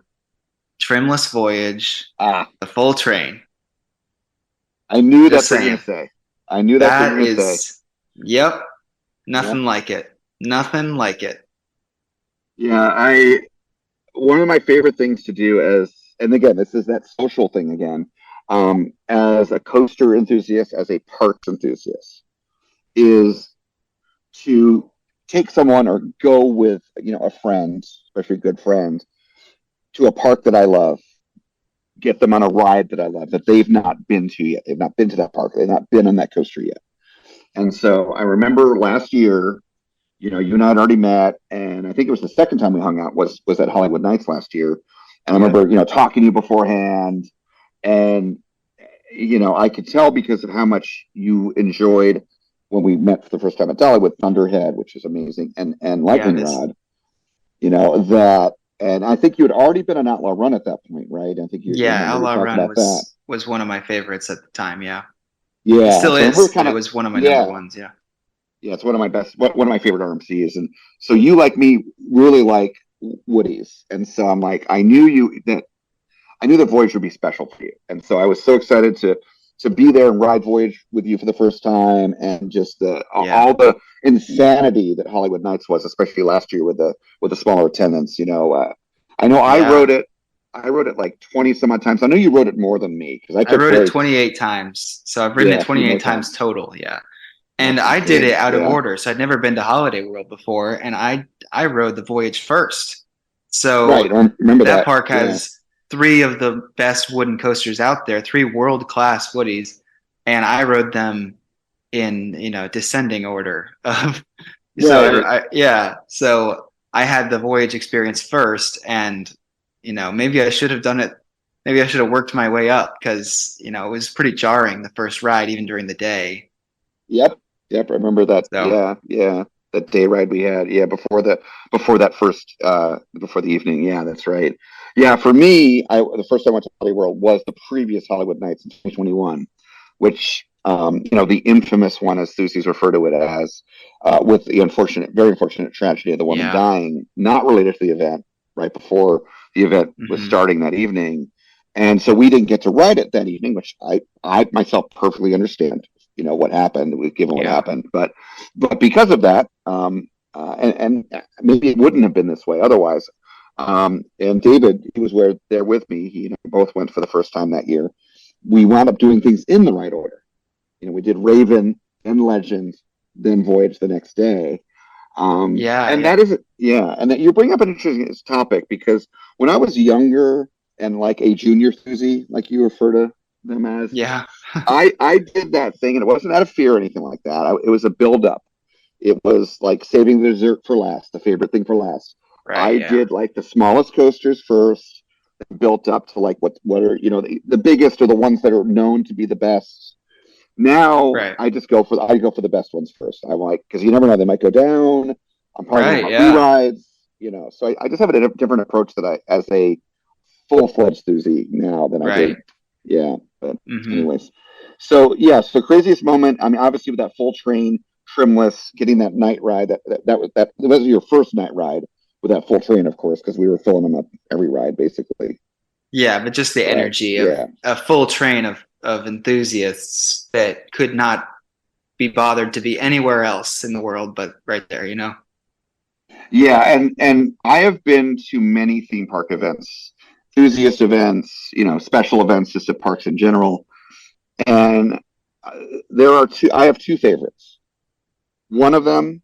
Trimless Voyage, the full train. I knew that's what you were going to say. I knew that's what you were going to say. Yep. Nothing like it. Nothing like it. Yeah, one of my favorite things to do and again, this is that social thing again, as a coaster enthusiast, as a parks enthusiast, is to take someone or go with, a friend, especially a good friend, to a park that I love, get them on a ride that I love that they've not been to yet. They've not been to that park. They've not been on that coaster yet. And so I remember last year, you know, you and I had already met, and I think it was the second time we hung out was at Hollywood Nights last year. And I remember, you know, talking to you beforehand, and you know, I could tell because of how much you enjoyed when we met for the first time at Dollywood, Thunderhead, which is amazing, and Lightning Rod. You know that, and I think you had already been on Outlaw Run at that point, right? I think Outlaw Run was one of my favorites at the time. Yeah, it still is. It was one of my number ones. Yeah, it's one of my best, one of my favorite RMCs, and so you, like me, really like Woody's, and so I'm like, I knew the Voyage would be special for you, and so I was so excited to be there and ride Voyage with you for the first time, and just all the insanity that Hollywood Nights was, especially last year with the smaller attendance. You know, I know I rode it like 20 some odd times. I know you rode it more than me because I rode it 28 times. So I've ridden it 28 times total. Yeah. And I did it out of order. So I'd never been to Holiday World before, and I rode the Voyage first. So I remember that park has 3 of the best wooden coasters out there, 3 world-class Woodies, and I rode them in, you know, descending order of so I had the Voyage experience first, and you know, maybe I should have done it, maybe I should have worked my way up, because you know, it was pretty jarring the first ride even during the day. Yep, I remember that. So, that day ride we had, before the evening. Yeah, that's right. Yeah, for me, the first time I went to Hollywood World was the previous Hollywood Nights in 2021, which you know, the infamous one, as Susie's referred to it as, with the very unfortunate tragedy of the woman dying, not related to the event, right before the event was starting that evening, and so we didn't get to ride it that evening, which I myself perfectly understand. You know what happened, given what happened, but because of that, and maybe it wouldn't have been this way otherwise. And David, he was there with me. He and I both went for the first time that year. We wound up doing things in the right order. You know, we did Raven, then Legend, then Voyage the next day. And that you bring up an interesting topic, because when I was younger and like a junior Susie, like you refer to them as, I did that thing, and it wasn't out of fear or anything like that. It was a build up. It was like saving the dessert for last, the favorite thing for last. I did like the smallest coasters first, built up to like what are, you know, the biggest, or the ones that are known to be the best. Now I just go for the best ones first. I'm like, because you never know, they might go down. I'm probably going to rides, you know. So I just have a different approach that as a full-fledged Susie now than I did. Yeah, but anyways. So so craziest moment. I mean, obviously with that full train, trimless, getting that night ride. That was your first night ride with that full train, of course, because we were filling them up every ride basically. Yeah, but just the energy of a full train of enthusiasts that could not be bothered to be anywhere else in the world but right there, you know. Yeah, and I have been to many theme park events, enthusiast events, you know, special events just at parks in general. And I have 2 favorites. One of them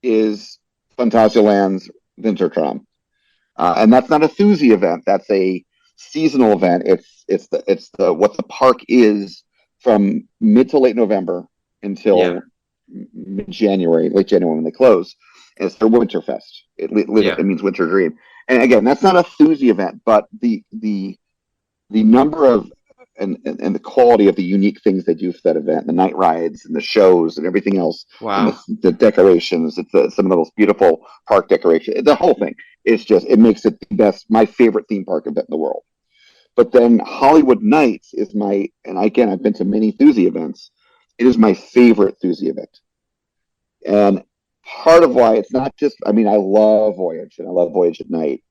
is Phantasialand's Wintertraum. And that's not a Thusi event. That's a seasonal event. It's what the park is from mid to late November until January, late January when they close. And it's their Winterfest. It means Winter Dream. And again, that's not a Thusi event, but the number of and the quality of the unique things they do for that event, the night rides and the shows and everything else. Wow. And the decorations, it's some of the most beautiful park decorations. The whole thing. It makes it the best, my favorite theme park event in the world. But then Hollywood Nights is and again, I've been to many Thusi events. It is my favorite Thusi event. And part of why it's not just, I mean, I love Voyage and I love Voyage at night,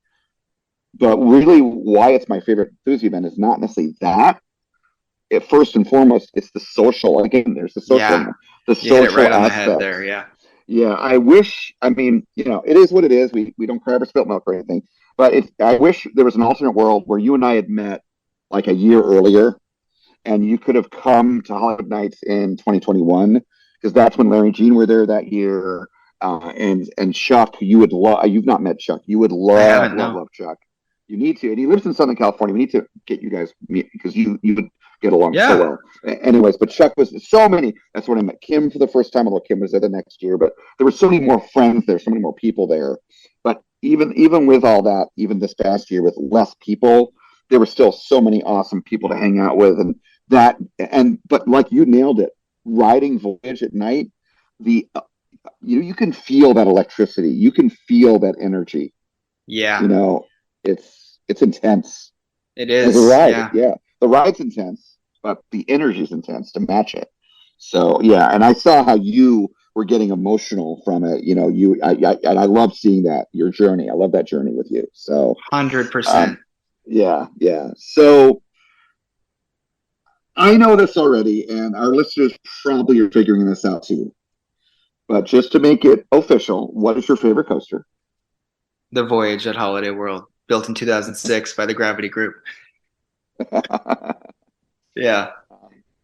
but really why it's my favorite Thusi event is not necessarily that. First and foremost, it's the social. Again, there's the social, the social hit it right on the aspect. head there. Yeah. Yeah, I wish. I mean, you know, it is what it is. We don't cry over spilt milk or anything. But I wish there was an alternate world where you and I had met like a year earlier, and you could have come to Hollywood Nights in 2021, because that's when Larry and Gene were there that year. And Chuck, you would love. You've not met Chuck. You would love Chuck. You need to. And he lives in Southern California. We need to get you guys because you would get along so well. Anyways, but Chuck was so many. That's when I met Kim for the first time. Although Kim was there the next year, but there were so many more friends there, so many more people there. But even with all that, even this past year with less people, there were still so many awesome people to hang out with, but like you nailed it, riding Voyage at night, you can feel that electricity, you can feel that energy. Yeah, it's intense. It is. As a ride, the ride's intense, but the energy's intense to match it. So and I saw how you were getting emotional from it. And I love seeing that, your journey. I love that journey with you. So 100%. Yeah. So I know this already, and our listeners probably are figuring this out too. But just to make it official, what is your favorite coaster? The Voyage at Holiday World, built in 2006 by the Gravity Group. Yeah.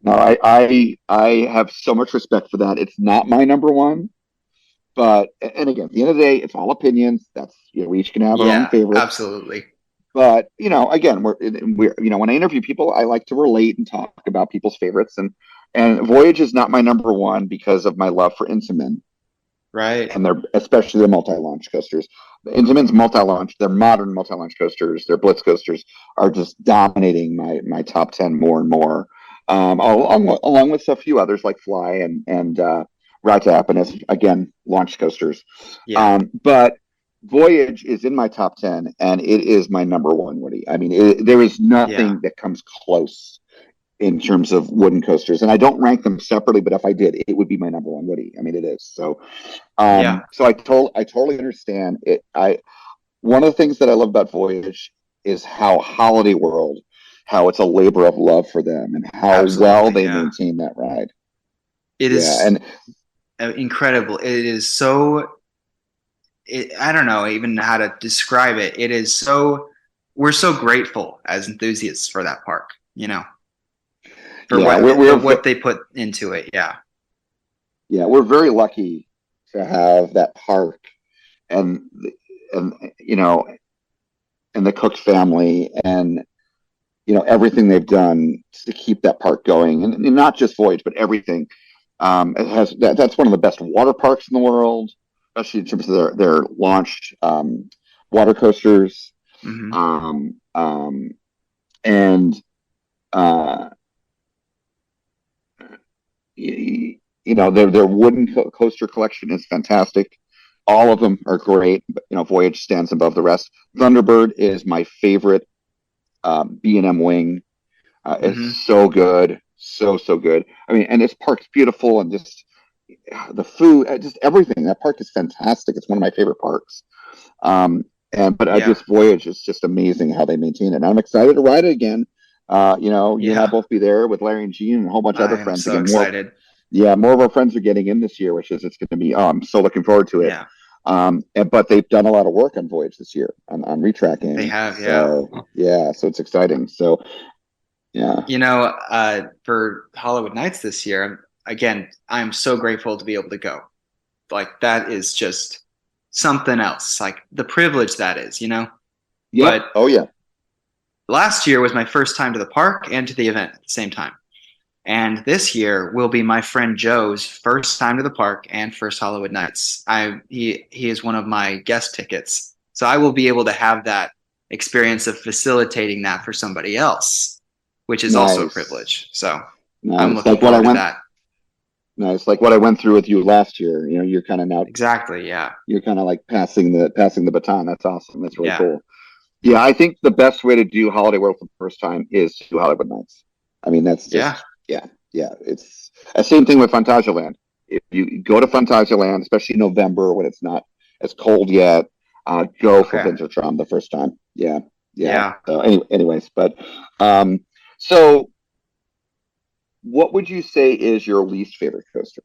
No, I have so much respect for that. It's not my number one, but and again, at the end of the day, it's all opinions. That's we each can have our own favorites. Absolutely. But again, we're when I interview people, I like to relate and talk about people's favorites, and Voyage is not my number one because of my love for Intamin. Right. And especially the multi-launch coasters. The Intamin's multi-launch, their modern multi-launch coasters, their Blitz coasters are just dominating my top 10 more and more. Along with a few others like Fly and Ride to Happiness, again, launch coasters. Yeah. But Voyage is in my top 10, and it is my number one, Woody. I mean, there is nothing that comes close in terms of wooden coasters, and I don't rank them separately, but if I did, it would be my number one, Woody. I mean, it is. So, so I totally understand it. One of the things that I love about Voyage is how Holiday World, how it's a labor of love for them, and how well they maintain that ride. It is incredible. It is so. I don't know even how to describe it. It is so. We're so grateful as enthusiasts for that park. For what they put into it. Yeah, we're very lucky to have that park, and the Cook family, and everything they've done to keep that park going, and not just Voyage, but everything. It has that's one of the best water parks in the world, especially in terms of their launched water coasters. Mm-hmm. Their wooden coaster collection is fantastic. All of them are great, but Voyage stands above the rest. Thunderbird is my favorite B&M wing. It's so good, so good. I mean, and this park's beautiful, and just the food, just everything. That park is fantastic. It's one of my favorite parks. This Voyage is just amazing how they maintain it. And I'm excited to ride it again. You and I both be there with Larry and Gene and a whole bunch of other friends. So excited. More of our friends are getting in this year, which is it's going to be. I'm so looking forward to it. Yeah. But they've done a lot of work on Voyage this year on retracking. They have, so it's exciting. So, for Hollywood Nights this year, again, I'm so grateful to be able to go. Like that is just something else. Like the privilege that is, Yeah. But yeah. Last year was my first time to the park and to the event at the same time. And this year will be my friend Joe's first time to the park and first Hollywood Nights. He is one of my guest tickets. So I will be able to have that experience of facilitating that for somebody else, which is also a privilege. So I'm looking forward to that. Nice. Like what I went through with you last year. You're kind of now. Exactly. Yeah. You're kind of like passing the baton. That's awesome. That's really cool. Yeah, I think the best way to do Holiday World for the first time is to do Hollywood Nights. I mean, that's just, It's the same thing with Phantasialand. If you go to Phantasialand, especially in November when it's not as cold yet, go for Wintertron the first time. Yeah. So anyways, but so what would you say is your least favorite coaster?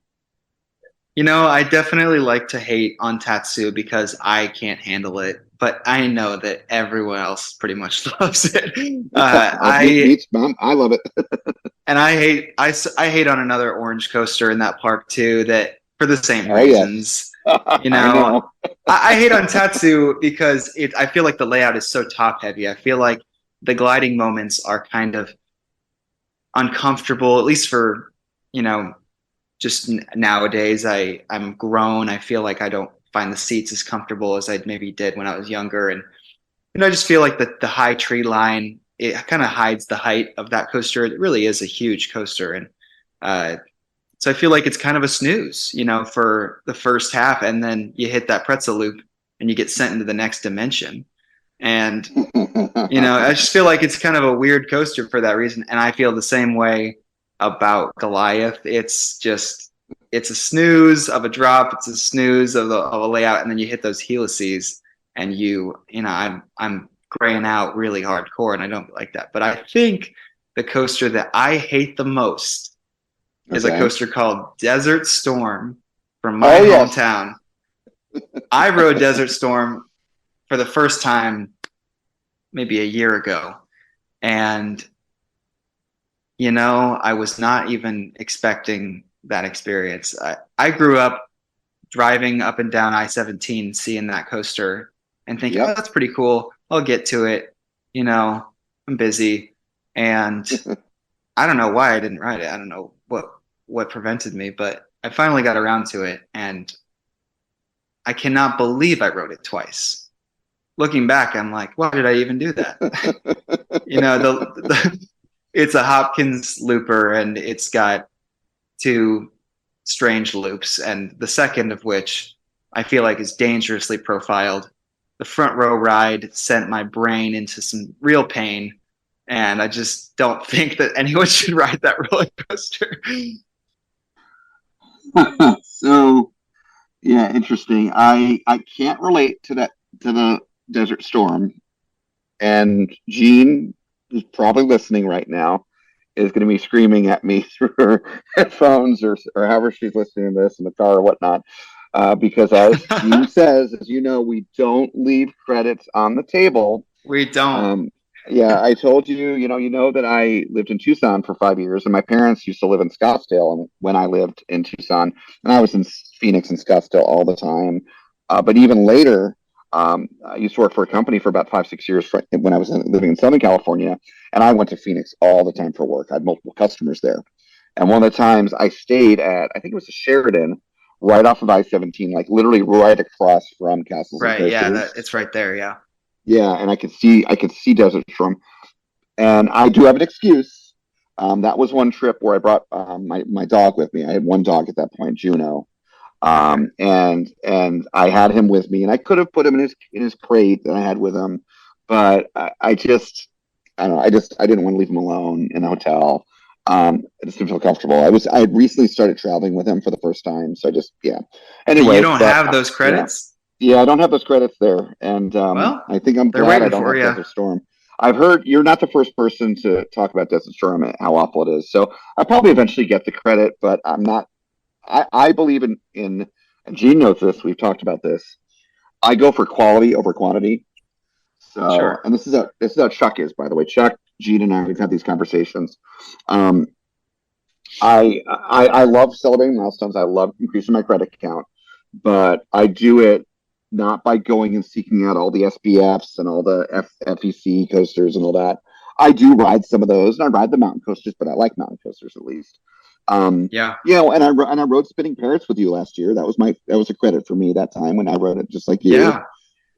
I definitely like to hate on Tatsu because I can't handle it, but I know that everyone else pretty much loves it. I love it. And I hate on another orange coaster in that park too, that for the same reasons. I hate on Tatsu because I feel like the layout is so top heavy. I feel like the gliding moments are kind of uncomfortable, at least for, just nowadays. I'm grown. I feel like I don't find the seats as comfortable as I maybe did when I was younger. And, I just feel like the high tree line, it kind of hides the height of that coaster. It really is a huge coaster. And, so I feel like it's kind of a snooze, for the first half, and then you hit that pretzel loop and you get sent into the next dimension. And, I just feel like it's kind of a weird coaster for that reason. And I feel the same way about Goliath. It's a snooze of a drop. It's a snooze of a layout. And then you hit those helices and I'm graying out really hardcore, and I don't like that. But I think the coaster that I hate the most is a coaster called Desert Storm from my hometown. I rode Desert Storm for the first time maybe a year ago. And, I was not even expecting that experience. I grew up driving up and down I-17, seeing that coaster and thinking, oh, that's pretty cool. I'll get to it. I'm busy. And I don't know why I didn't ride it. I don't know what prevented me, but I finally got around to it, and I cannot believe I rode it twice. Looking back, I'm like, why did I even do that? It's a Hopkins looper, and it's got two strange loops, and the second of which I feel like is dangerously profiled. The front row ride sent my brain into some real pain, and I just don't think that anyone should ride that roller coaster. So, yeah, interesting. I can't relate to the Desert Storm, and Jean, who's probably listening right now, is going to be screaming at me through her headphones or however she's listening to this in the car or whatnot, because as Jean says, as you know, we don't leave credits on the table. We don't. Yeah, I told you, you know that I lived in Tucson for 5 years, and my parents used to live in Scottsdale when I lived in Tucson, and I was in Phoenix and Scottsdale all the time. But even later, I used to work for a company for about 5-6 years when I was living in Southern California, and I went to Phoenix all the time for work. I had multiple customers there. And one of the times I stayed at, I think it was a Sheridan, right off of I-17, like literally right across from Castles. Right, yeah, it's right there, yeah. Yeah, and I could see Desert Storm, and I do have an excuse. That was one trip where I brought my dog with me. I had one dog at that point, Juno, and I had him with me, and I could have put him in his crate that I had with him, but I don't know. I didn't want to leave him alone in the hotel. I just didn't feel comfortable. I had recently started traveling with him for the first time, so Anyway, you don't have those credits. Yeah, I don't have those credits there, and I think I'm glad I don't have Desert Storm. I've heard you're not the first person to talk about Desert Storm and how awful it is, so I'll probably eventually get the credit, but I'm not. I believe in, and Gene knows this. We've talked about this. I go for quality over quantity. So, sure. And this is how Chuck is, by the way. Chuck, Gene, and I, we've had these conversations. I love celebrating milestones. I love increasing my credit count, but I do it not by going and seeking out all the SBFs and all the FEC coasters and all that. I do ride some of those, and I ride the mountain coasters, but I like mountain coasters at least. And I rode Spinning Parrots with you last year. That was a credit for me that time when I rode it, just like you.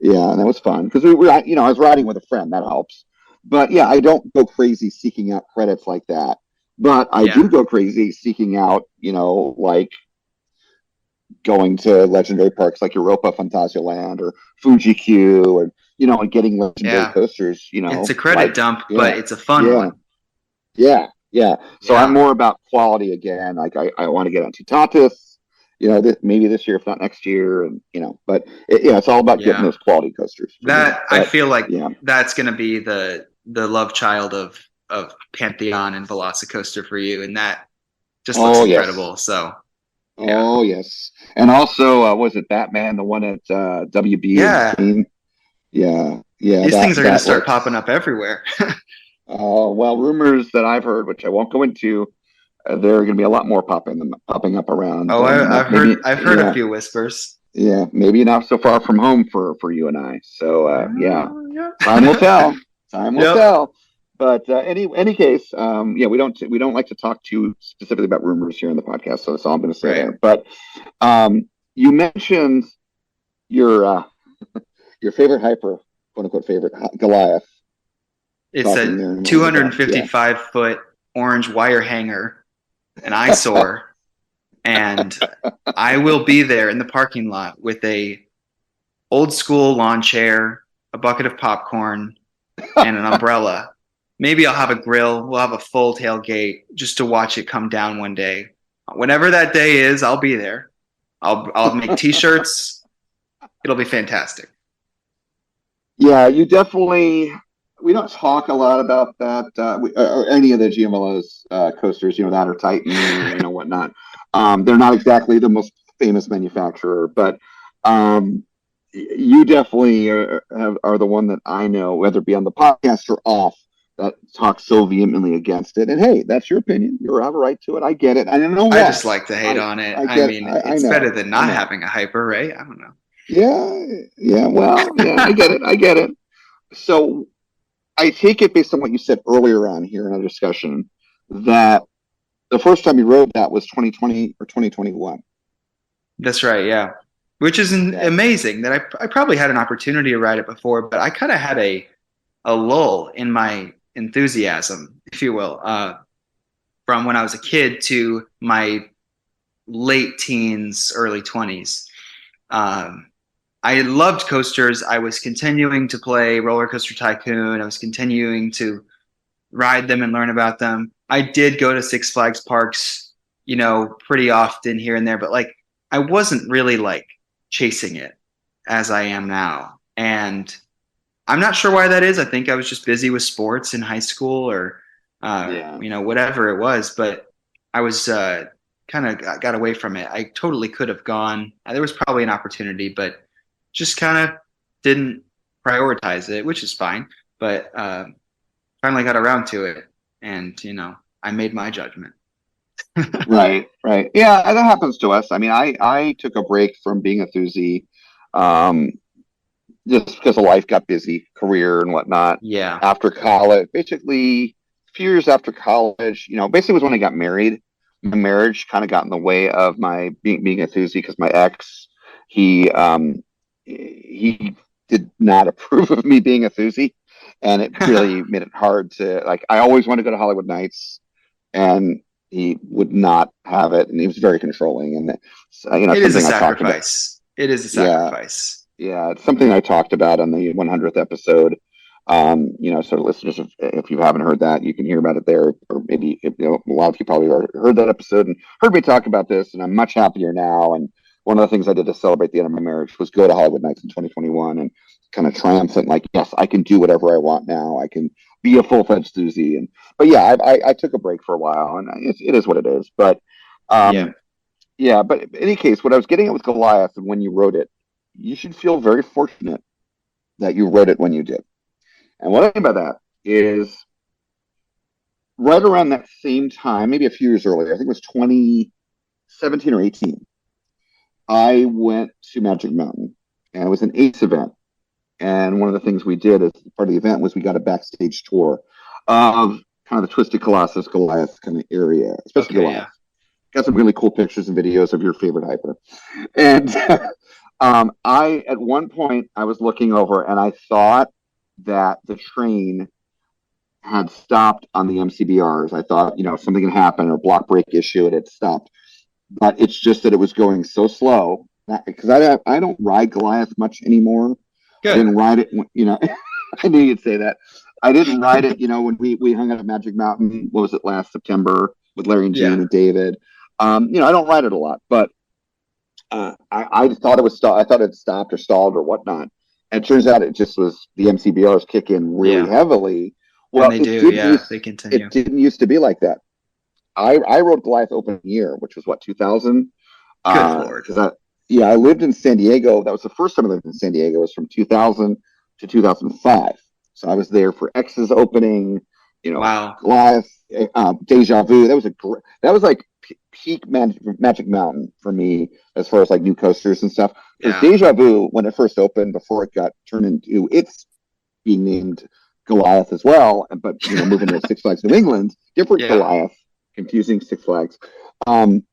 Yeah, and that was fun because I was riding with a friend. That helps. But yeah, I don't go crazy seeking out credits like that. But I do go crazy seeking out, like going to legendary parks like Europa Phantasialand or Fuji Q, and and getting legendary coasters. It's a credit dump, but it's a fun one. Yeah. So I'm more about quality again. Like I want to get on Tutatis, maybe this year, if not next year, and but it's all about getting those quality coasters. I feel like that's going to be the love child of Pantheon and Velocicoaster for you, and that just looks incredible. Yes. So. Yeah. Oh yes, and also was it Batman, the one at WB? Yeah. These things are going to start popping up everywhere. Well, rumors that I've heard, which I won't go into, there are going to be a lot more popping up around. Oh, I've heard a few whispers. Yeah, maybe not so far from home for you and I. So yeah, time will tell. Time will tell. But any case, yeah, we don't like to talk too specifically about rumors here on the podcast. So that's all I'm going to say there. But you mentioned your your favorite hyper, quote unquote favorite, Goliath. It's a 255 foot orange wire hanger, an eyesore, and I will be there in the parking lot with a old school lawn chair, a bucket of popcorn, and an umbrella. Maybe I'll have a grill. We'll have a full tailgate just to watch it come down one day. Whenever that day is, I'll be there. I'll make T-shirts. It'll be fantastic. Yeah, you definitely. We don't talk a lot about that or any of the GMLO's coasters, that or Titan, or whatnot. They're not exactly the most famous manufacturer, but you definitely are the one that I know, whether it be on the podcast or off, that talks so vehemently against it. And hey, that's your opinion. You have a right to it. I get it. I don't know why. I just like to hate on it. I mean, it's better than not having a hyper, right? I don't know. Yeah. Well, yeah, I get it. I get it. So I take it based on what you said earlier on here in our discussion that the first time you rode that was 2020 or 2021. That's right. Yeah. Which is amazing that I probably had an opportunity to ride it before, but I kind of had a lull in my enthusiasm, if you will, from when I was a kid to my late teens, early 20s. I loved coasters. I was continuing to play Roller Coaster Tycoon. I was continuing to ride them and learn about them. I did go to Six Flags parks, pretty often here and there, but I wasn't really chasing it as I am now. And I'm not sure why that is. I think I was just busy with sports in high school or, whatever it was, but I was kind of got away from it. I totally could have gone. There was probably an opportunity, but just kind of didn't prioritize it, which is fine. But finally got around to it, and I made my judgment. Right. Yeah, that happens to us. I mean, I took a break from being a Thuzy, just because of life got busy, career and whatnot. Yeah. After college, basically a few years after college, basically was when I got married. My marriage kind of got in the way of my being a Thuzy because my ex, he did not approve of me being a Thuzy, and it really made it hard to I always wanted to go to Hollywood Nights, and he would not have it, and he was very controlling. And it is a sacrifice. It is a sacrifice. Yeah, it's something I talked about on the 100th episode. So listeners, if you haven't heard that, you can hear about it there, or maybe a lot of you probably heard that episode and heard me talk about this. And I'm much happier now. And one of the things I did to celebrate the end of my marriage was go to Hollywood Nights in 2021 and kind of triumphant, yes, I can do whatever I want now. I can be a full-fledged Thuzy. But yeah, I took a break for a while, and it is what it is. But But in any case, what I was getting at with Goliath, and when you wrote it, you should feel very fortunate that you wrote it when you did. And what I mean by that is right around that same time, maybe a few years earlier, I think it was 2017 or 18, I went to Magic Mountain, and it was an ACE event. And one of the things we did as part of the event was we got a backstage tour of kind of the Twisted Colossus Goliath kind of area, especially Goliath. Yeah. Got some really cool pictures and videos of your favorite hyper. And at one point I was looking over and I thought that the train had stopped on the MCBRs. I thought, something had happened or block brake issue, it had stopped. But it's just that it was going so slow because I don't ride Goliath much anymore. Good. I didn't ride it, I knew you'd say that. I didn't ride it, when we hung out at Magic Mountain, what was it, last September with Larry and Gene and David. I don't ride it a lot, but I thought it was I thought it stopped or stalled or whatnot. And it turns out it just was the MCBRs kick in really heavily. Well, they do, they continue. It didn't used to be like that. I rode Goliath open year, which was 2000. Good Lord. I lived in San Diego. That was the first time I lived in San Diego. It was from 2000 to 2005. So I was there for X's opening, wow. Goliath, Deja Vu. That was peak Magic Mountain for me as far as like new coasters and stuff. Because Yeah. Deja Vu, when it first opened, before it got turned into its being named Goliath as well, but moving to Six Flags New England, different Yeah. Goliath, confusing Six Flags. When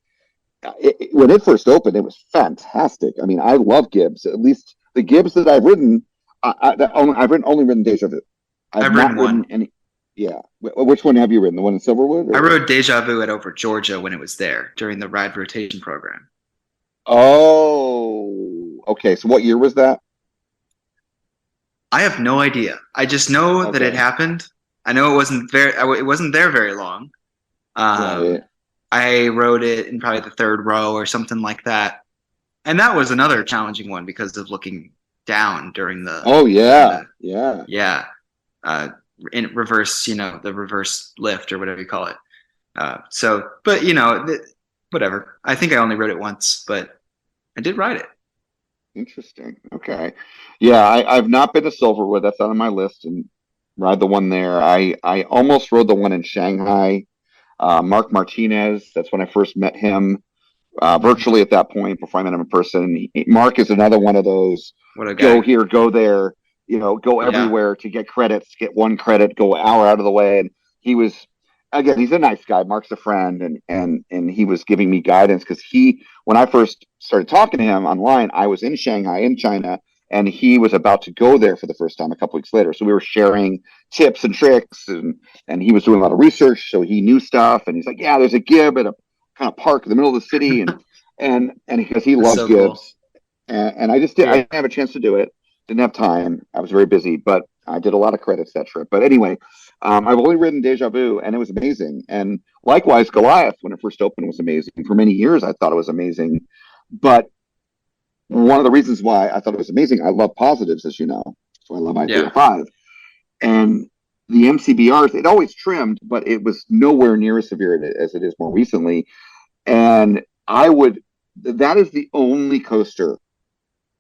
it first opened, it was fantastic. I mean, I love Gibbs. At least the Gibbs that I've ridden, I've only ridden Deja Vu. I've not ridden one. any. Yeah, which one have you ridden? The one in Silverwood? Or? I rode Deja Vu at Over Georgia when it was there during the ride rotation program. Oh, okay. So what year was that? I have no idea. I just know that it happened. I know it wasn't there very long. Right. I rode it in probably the third row or something like that, and that was another challenging one because of looking down during the. Oh yeah, yeah. In reverse, the reverse lift or whatever you call it. Whatever. I think I only rode it once, but I did ride it. Interesting. Okay. Yeah, I've not been to Silverwood. That's on my list, and ride the one there. I almost rode the one in Shanghai. Mark Martinez. That's when I first met him virtually at that point before I met him in person. Mark is another one of those What a guy. go here, go there, go everywhere to get credits, get one credit, go an hour out of the way. And he was, again, he's a nice guy. Mark's a friend, and he was giving me guidance because when I first started talking to him online, I was in Shanghai, in China, and he was about to go there for the first time a couple weeks later. So we were sharing tips and tricks, and he was doing a lot of research, so he knew stuff. And he's like, "Yeah, there's a Gib at a kind of park in the middle of the city," and because he loves so Gibbs, cool. and I just I didn't have a chance to do it. Didn't have time. I was very busy, but I did a lot of credits that trip. But anyway, I've only ridden Deja Vu, and it was amazing. And likewise, Goliath, when it first opened, was amazing. For many years, I thought it was amazing. But one of the reasons why I thought it was amazing, I love positives, as you know. So I love I-305. And the MCBRs, it always trimmed, but it was nowhere near as severe as it is more recently. And that is the only coaster,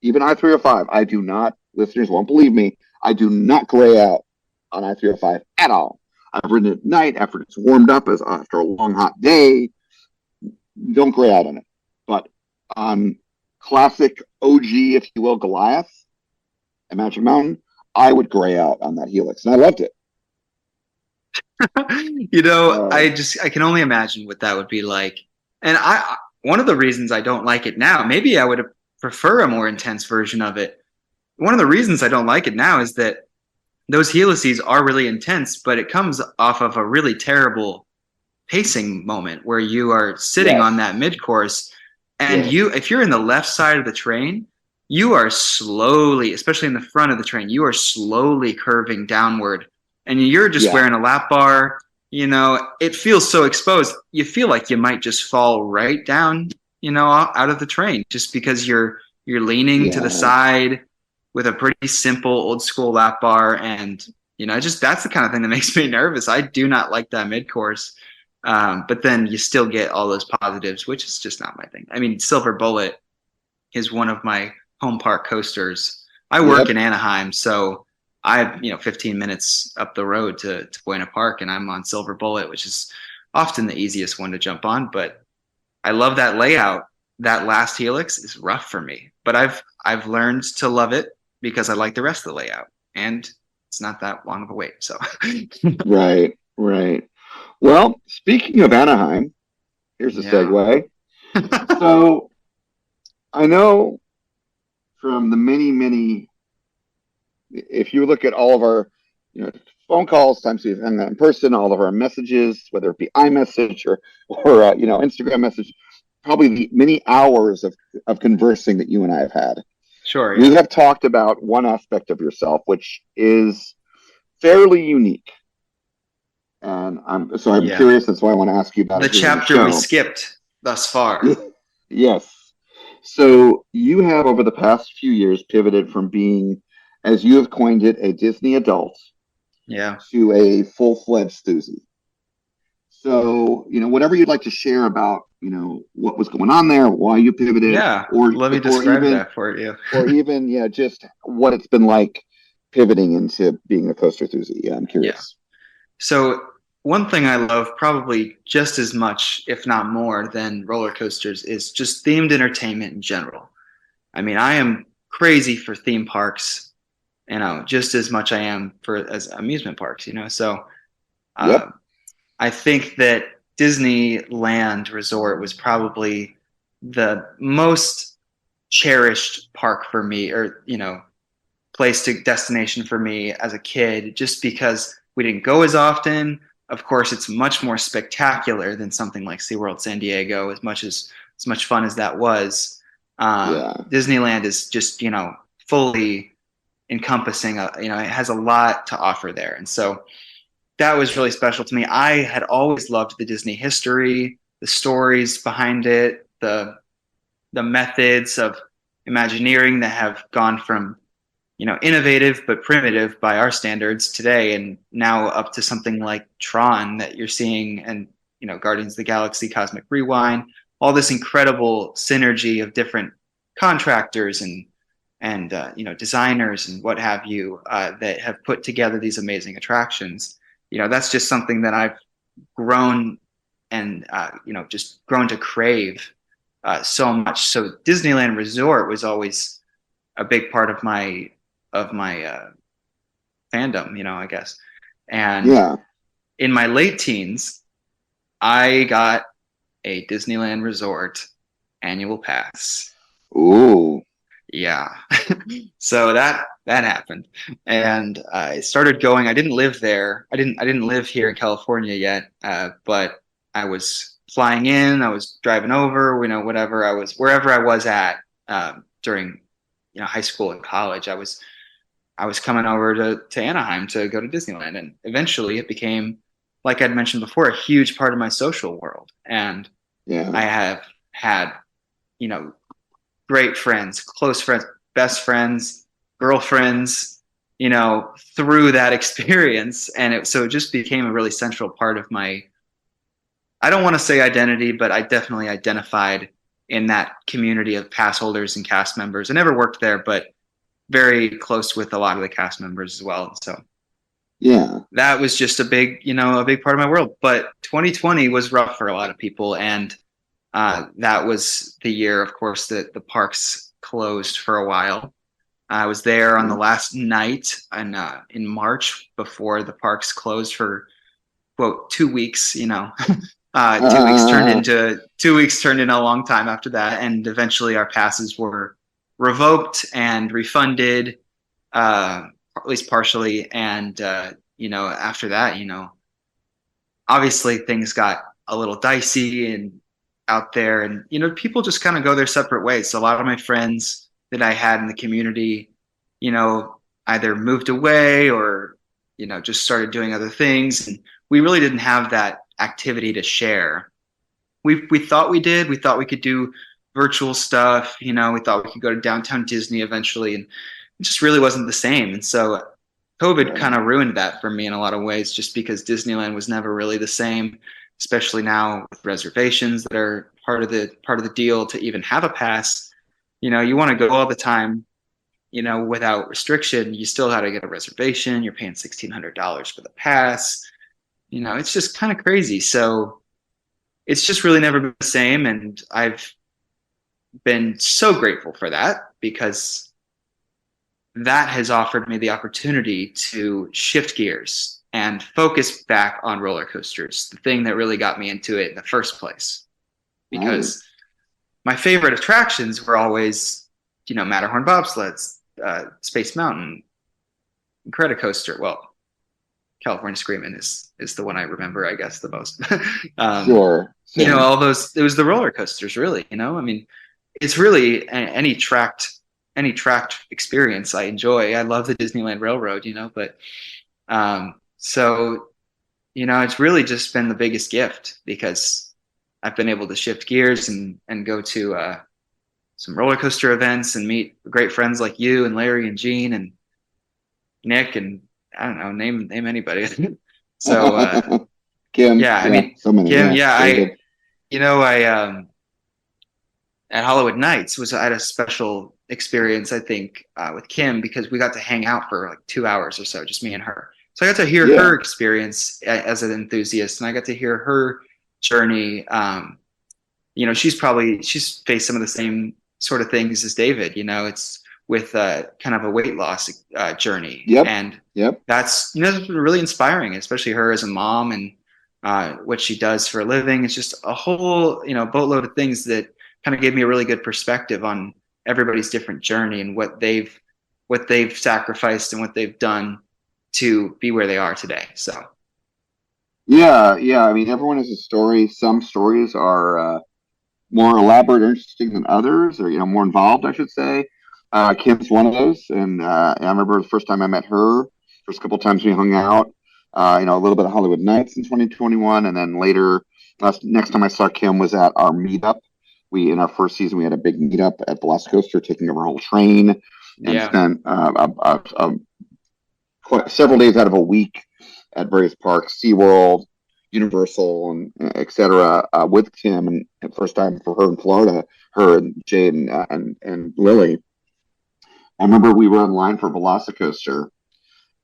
even I-305, I do not, listeners won't believe me, I do not gray out on I-305 at all. I've ridden it at night after it's warmed up after a long, hot day. Don't gray out on it. But on classic OG, if you will, Goliath and Magic Mountain, I would gray out on that Helix, and I loved it. I can only imagine what that would be like. And one of the reasons I don't like it now, maybe I would prefer a more intense version of it. One of the reasons I don't like it now is that those helices are really intense, but it comes off of a really terrible pacing moment where you are sitting on that mid-course, and if you're in the left side of the train, you are slowly, especially in the front of the train, you are slowly curving downward, and you're just wearing a lap bar. It feels so exposed. You feel like you might just fall right down, out of the train just because you're leaning to the side with a pretty simple old school lap bar. And, that's the kind of thing that makes me nervous. I do not like that mid-course. But then you still get all those positives, which is just not my thing. I mean, Silver Bullet is one of my home park coasters. I work in Anaheim, so I have 15 minutes up the road to Buena Park, and I'm on Silver Bullet, which is often the easiest one to jump on. But I love that layout. That last Helix is rough for me, but I've learned to love it because I like the rest of the layout, and it's not that long of a wait. So Right. Well, speaking of Anaheim, here's a segue. So I know from the many, if you look at all of our phone calls, times we've hung out in person, all of our messages, whether it be iMessage or Instagram message, probably the many hours of conversing that you and I have had. Sure. We have talked about one aspect of yourself, which is fairly unique. And I'm curious. That's why I want to ask you about the chapter we skipped thus far. Yes. So you have, over the past few years, pivoted from being, as you have coined it, a Disney adult, to a full-fledged Thuzy. So, whatever you'd like to share about, what was going on there, why you pivoted. Yeah. Let me describe that for you. Or even, just what it's been like pivoting into being a coaster Thuzy. Yeah, I'm curious. Yeah. So one thing I love probably just as much, if not more, than roller coasters is just themed entertainment in general. I mean, I am crazy for theme parks, just as much I am as amusement parks, So Yep. I think that Disneyland Resort was probably the most cherished park for me, or destination for me as a kid, just because we didn't go as often. Of course, it's much more spectacular than something like SeaWorld San Diego, as much fun as that was. Yeah. Disneyland is just, fully encompassing, it has a lot to offer there. And so that was really special to me. I had always loved the Disney history, the stories behind it, the methods of Imagineering that have gone from, innovative but primitive by our standards today, and now up to something like Tron that you're seeing, and Guardians of the Galaxy, Cosmic Rewind, all this incredible synergy of different contractors and designers and what have you, that have put together these amazing attractions. That's just something that I've grown and just grown to crave so much. So Disneyland Resort was always a big part of my fandom, I guess. And in my late teens, I got a Disneyland Resort annual pass. Ooh. Yeah. So that happened, and I started going. I didn't live there. I didn't live here in California yet, but I was flying in. I was driving over. Whatever wherever I was at during high school and college. I was coming over to Anaheim to go to Disneyland, and eventually it became, like I'd mentioned before, a huge part of my social world. And I have had great friends, close friends, best friends, girlfriends, through that experience. And it just became a really central part of my, I don't want to say identity, but I definitely identified in that community of pass holders and cast members. I never worked there, but very close with a lot of the cast members as well. So that was just a big part of my world. But 2020 was rough for a lot of people. And that was the year, of course, that the parks closed for a while. I was there on the last night in March before the parks closed for, quote, 2 weeks. 2 weeks turned into a long time after that, and eventually our passes were revoked and refunded, at least partially. And after that, obviously things got a little dicey and out there, and people just kind of go their separate ways. So a lot of my friends that I had in the community, either moved away or just started doing other things, and we really didn't have that activity to share. We thought we did. We thought we could do virtual stuff. We thought we could go to downtown Disney eventually, and it just really wasn't the same. And so COVID kind of ruined that for me in a lot of ways, just because Disneyland was never really the same. Especially now with reservations that are part of the deal to even have a pass. You want to go all the time, without restriction. You still got to get a reservation. You're paying $1,600 for the pass. It's just kind of crazy. So it's just really never been the same. And I've been so grateful for that, because that has offered me the opportunity to shift gears and focus back on roller coasters, the thing that really got me into it in the first place. Because my favorite attractions were always, Matterhorn bobsleds, Space Mountain, Incredicoaster. Well, California Screamin' is the one I remember, I guess, the most. Sure. All those, it was the roller coasters, really. I mean, it's really any tracked experience I enjoy. I love the Disneyland Railroad, but so, it's really just been the biggest gift, because I've been able to shift gears and go to some roller coaster events and meet great friends like you and Larry and Gene and Nick, and I don't know, name anybody. So Kim, I mean, so many, Kim, I at Hollywood Nights I had a special experience, I think, with Kim, because we got to hang out for like 2 hours or so, just me and her. So I got to hear Yeah. her experience as an enthusiast, and I got to hear her journey. She's faced some of the same sort of things as David. It's with kind of a weight loss journey. Yep. And Yep. that's really inspiring, especially her as a mom and what she does for a living. It's just a whole boatload of things that kind of gave me a really good perspective on everybody's different journey and what they've sacrificed and what they've done to be where they are today. So Yeah. I mean, everyone has a story. Some stories are more elaborate or interesting than others, or more involved, I should say. Kim's one of those, and I remember the first time I met her. First couple times we hung out. A little bit of Hollywood Nights in 2021, and then later, next time I saw Kim was at our meetup. In our first season, we had a big meetup at Velocicoaster, taking over a whole train, and spent several days out of a week at various parks, SeaWorld, Universal, and etc. With Kim, and first time for her in Florida, her and Jade and Lily. I remember we were in line for Velocicoaster,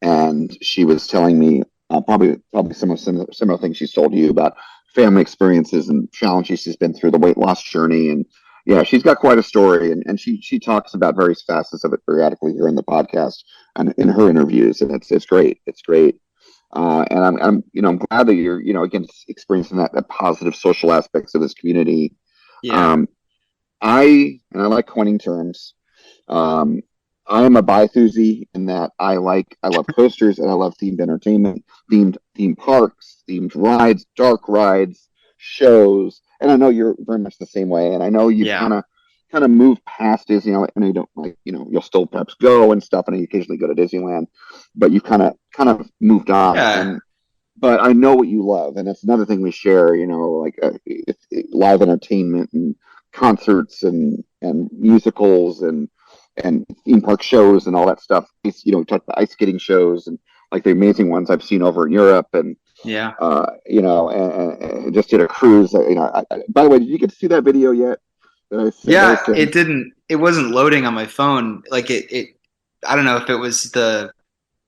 and she was telling me probably some similar things she's told you about family experiences and challenges she's been through, the weight loss journey, and yeah, she's got quite a story, and she talks about various facets of it periodically here in the podcast and in her interviews, and it's great. It's great. And I'm glad that you're again experiencing that positive social aspects of this community. Yeah. I like coining terms. I am a bi-thuzy in that I love coasters and I love themed entertainment, themed parks, themed rides, dark rides, shows, and I know you're very much the same way. And I know you kind of moved past Disney. I know you don't you'll still perhaps go and stuff, and you occasionally go to Disneyland, but you kind of moved on. Yeah. But I know what you love, and that's another thing we share. Live entertainment and concerts and musicals and theme park shows and all that stuff. We talked about ice skating shows and like the amazing ones I've seen over in Europe, and and just did a cruise. By the way, did you get to see that video yet? It didn't. It wasn't loading on my phone. Like it. I don't know if it was the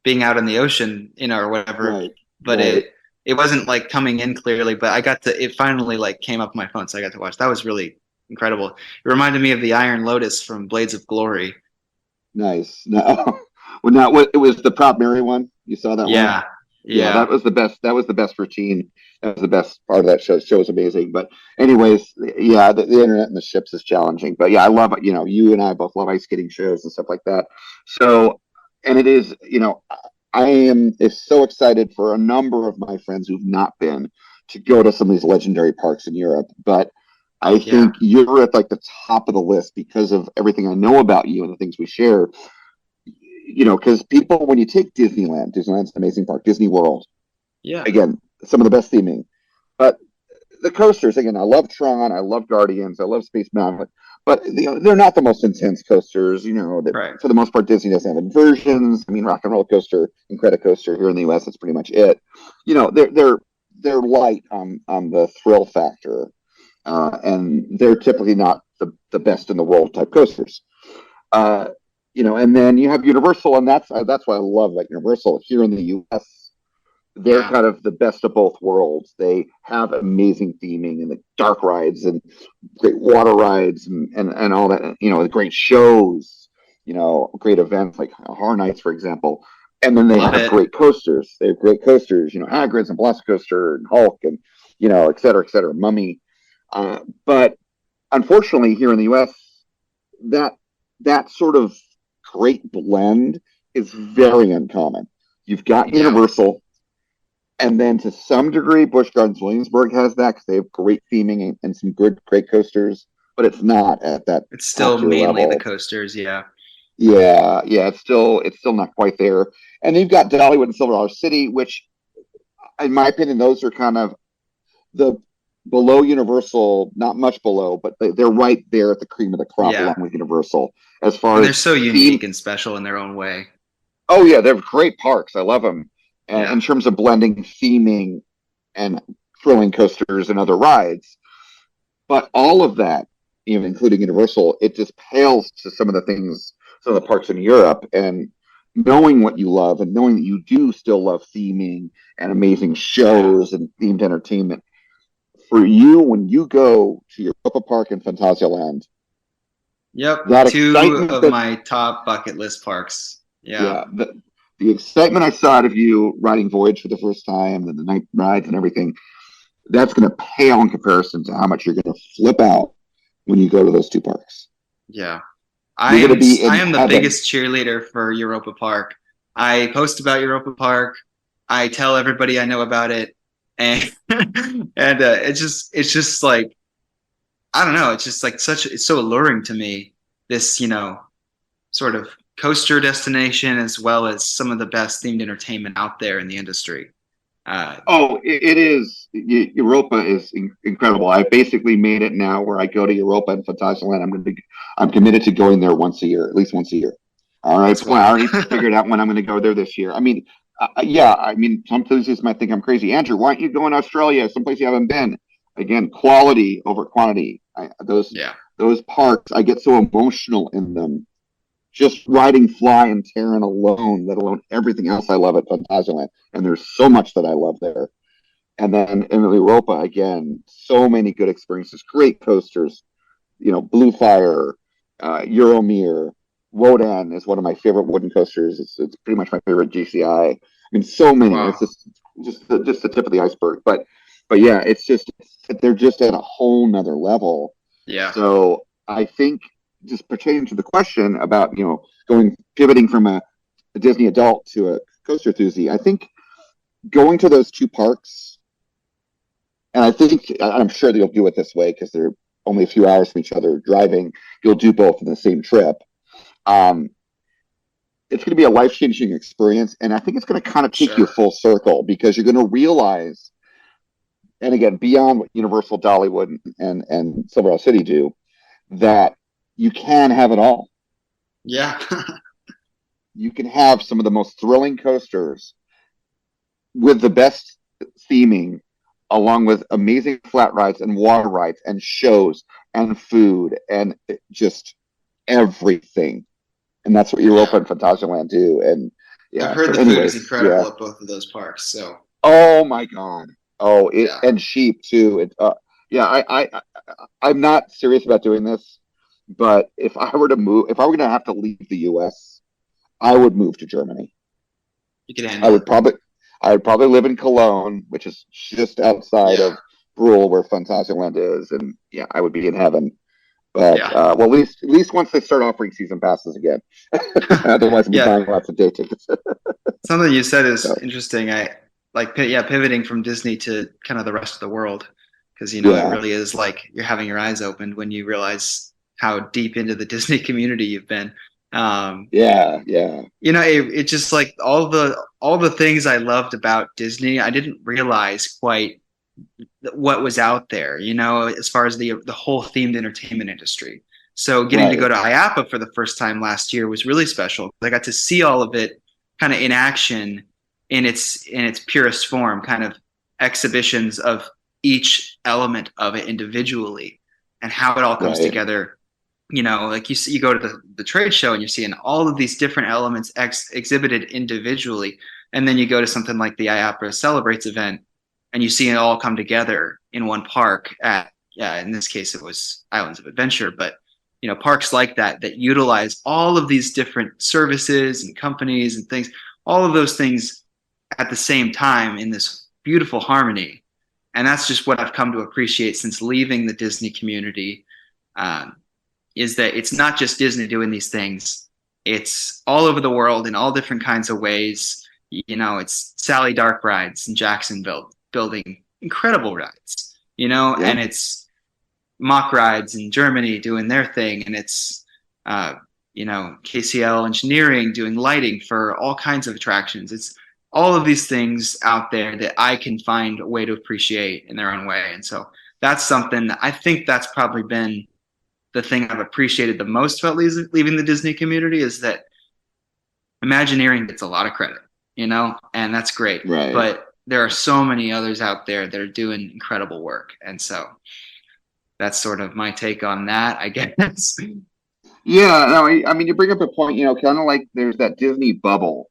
being out in the ocean, or whatever. Right. But it wasn't like coming in clearly. But I got to. It finally like came up on my phone, so I got to watch. That was really incredible. It reminded me of the Iron Lotus from Blades of Glory. Nice. No, well, now it was the Prop Mary one. You saw that one? Yeah. That was the best. That was the best routine. That was the best part of that show. The show was amazing. But anyways, yeah, the internet and the ships is challenging. But yeah, I love it. You and I both love ice skating shows and stuff like that. So, and it is, I am so excited for a number of my friends who've not been to go to some of these legendary parks in Europe. But I think you're at like the top of the list because of everything I know about you and the things we share. Because people, when you take Disneyland's an amazing park, Disney World. Yeah. Again, some of the best theming. But the coasters, again, I love Tron, I love Guardians, I love Space Mountain, but they're not the most intense coasters. For the most part, Disney doesn't have inversions. I mean, Rock and Roller Coaster and Credit Coaster here in the U.S., that's pretty much it. They're light on the thrill factor, and they're typically not the best in the world type coasters. And then you have Universal, and that's why I love Universal here in the U.S. They're kind of the best of both worlds. They have amazing theming and the dark rides and great water rides and all that. The great shows. Great events like Horror Nights, for example. And then they have great coasters. They have great coasters. Hagrid's and Velocicoaster and Hulk and et cetera, Mummy. But unfortunately, here in the U.S., that sort of great blend is very uncommon. You've got Universal, and then to some degree, Busch Gardens Williamsburg has that because they have great theming and some great coasters, but it's not at that. It's still mainly level. The coasters, yeah. Yeah, it's still not quite there. And you've got Dollywood and Silver Dollar City, which, in my opinion, those are kind of the below Universal, not much below, but they're right there at the cream of the crop along with Universal. As far as they're so unique and special in their own way. Oh yeah, they're great parks. I love them. And in terms of blending theming and thrilling coasters and other rides, but all of that, including Universal, it just pales to some of the parks in Europe. And knowing what you love and knowing that you do still love theming and amazing shows and themed entertainment. For you, when you go to Europa Park and Phantasialand, Yep, that two excitement of that my top bucket list parks. Yeah. yeah, the excitement I saw out of you riding Voyage for the first time and the night rides and everything, that's going to pale in comparison to how much you're going to flip out when you go to those two parks. Yeah. You're going to be in I am the heaven. biggest cheerleader for Europa Park. I post about Europa Park. I tell everybody I know about it, and it's just like, I don't know. It's just like it's so alluring to me. This, sort of coaster destination, as well as some of the best themed entertainment out there in the industry. It is. Europa is incredible. I basically made it now where I go to Europa and Phantasialand. I'm committed to going there once a year, at least once a year. All right. Well, I already figured out when I'm going to go there this year. I mean, some enthusiasts might think I'm crazy. Andrew, why aren't you going to Australia, someplace you haven't been? Again, quality over quantity. Those parks, I get so emotional in them. Just riding Fly and Terran alone, let alone everything else I love at Phantasialand. And there's so much that I love there. And then in Europa, again, so many good experiences, great coasters, Blue Fire, Euromir, Wodan is one of my favorite wooden coasters. It's pretty much my favorite GCI. I mean, so many. Wow. It's just the tip of the iceberg. But yeah, they're just at a whole nother level. Yeah. So I think, just pertaining to the question about pivoting from a Disney adult to a coaster enthusiast, I think going to those two parks, and I'm sure that you'll do it this way because they're only a few hours from each other driving. You'll do both in the same trip. It's going to be a life-changing experience, and I think it's going to kind of take you full circle because you're going to realize, and again, beyond what Universal, Dollywood, and Silver Isle City do, that you can have it all. Yeah. You can have some of the most thrilling coasters with the best theming, along with amazing flat rides and water rides and shows and food and just everything. And that's what Europa and Phantasialand do. And I've heard the food is incredible at both of those parks. So. Oh my God. And cheap too. I'm not serious about doing this. But if I were going to have to leave the U.S., I would move to Germany. You could handle I would probably live in Cologne, which is just outside of Brühl, where Phantasialand is, and I would be in heaven. But at least once they start offering season passes again, otherwise I'd be buying lots of day tickets. Something you said is interesting. I like pivoting from Disney to kind of the rest of the world, because it really is like you're having your eyes opened when you realize how deep into the Disney community you've been. It's just like all the things I loved about Disney, I didn't realize quite what was out there, as far as the whole themed entertainment industry. So getting to go to IAAPA for the first time last year was really special. I got to see all of it kind of in action in its purest form, kind of exhibitions of each element of it individually and how it all comes together. Like you go to the trade show and you're seeing all of these different elements exhibited individually. And then you go to something like the IAAPA Celebrates event and you see it all come together in one park in this case, it was Islands of Adventure, but parks like that utilize all of these different services and companies and things, all of those things at the same time in this beautiful harmony. And that's just what I've come to appreciate since leaving the Disney community. Is that it's not just Disney doing these things. It's all over the world in all different kinds of ways. It's Sally Dark rides in Jacksonville building incredible rides, and it's Mock rides in Germany doing their thing. And it's, KCL Engineering doing lighting for all kinds of attractions. It's all of these things out there that I can find a way to appreciate in their own way. And so that's something that I think that's probably been the thing I've appreciated the most about leaving the Disney community is that Imagineering gets a lot of credit, and that's great. Right. But there are so many others out there that are doing incredible work. And so that's sort of my take on that, I guess. Yeah, no, I mean, you bring up a point, kind of like there's that Disney bubble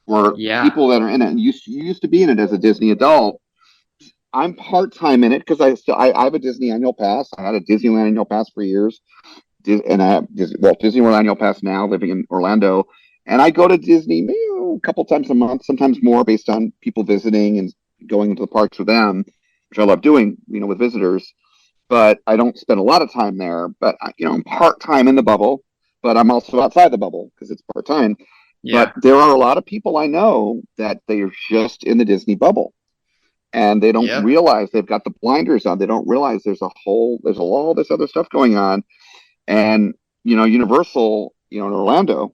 where Yeah. people that are in it, and you used to be in it as a Disney adult. I'm part time in it because I have a Disney annual pass. I had a Disneyland annual pass for years, and I have Disney World annual pass now, living in Orlando, and I go to Disney maybe a couple times a month, sometimes more, based on people visiting and going into the parks with them, which I love doing, with visitors. But I don't spend a lot of time there. But I'm part time in the bubble, but I'm also outside the bubble because it's part time. Yeah. But there are a lot of people I know that they are just in the Disney bubble, and they don't Yep. realize they've got the blinders on. They don't realize there's all this other stuff going on. And Universal, in Orlando,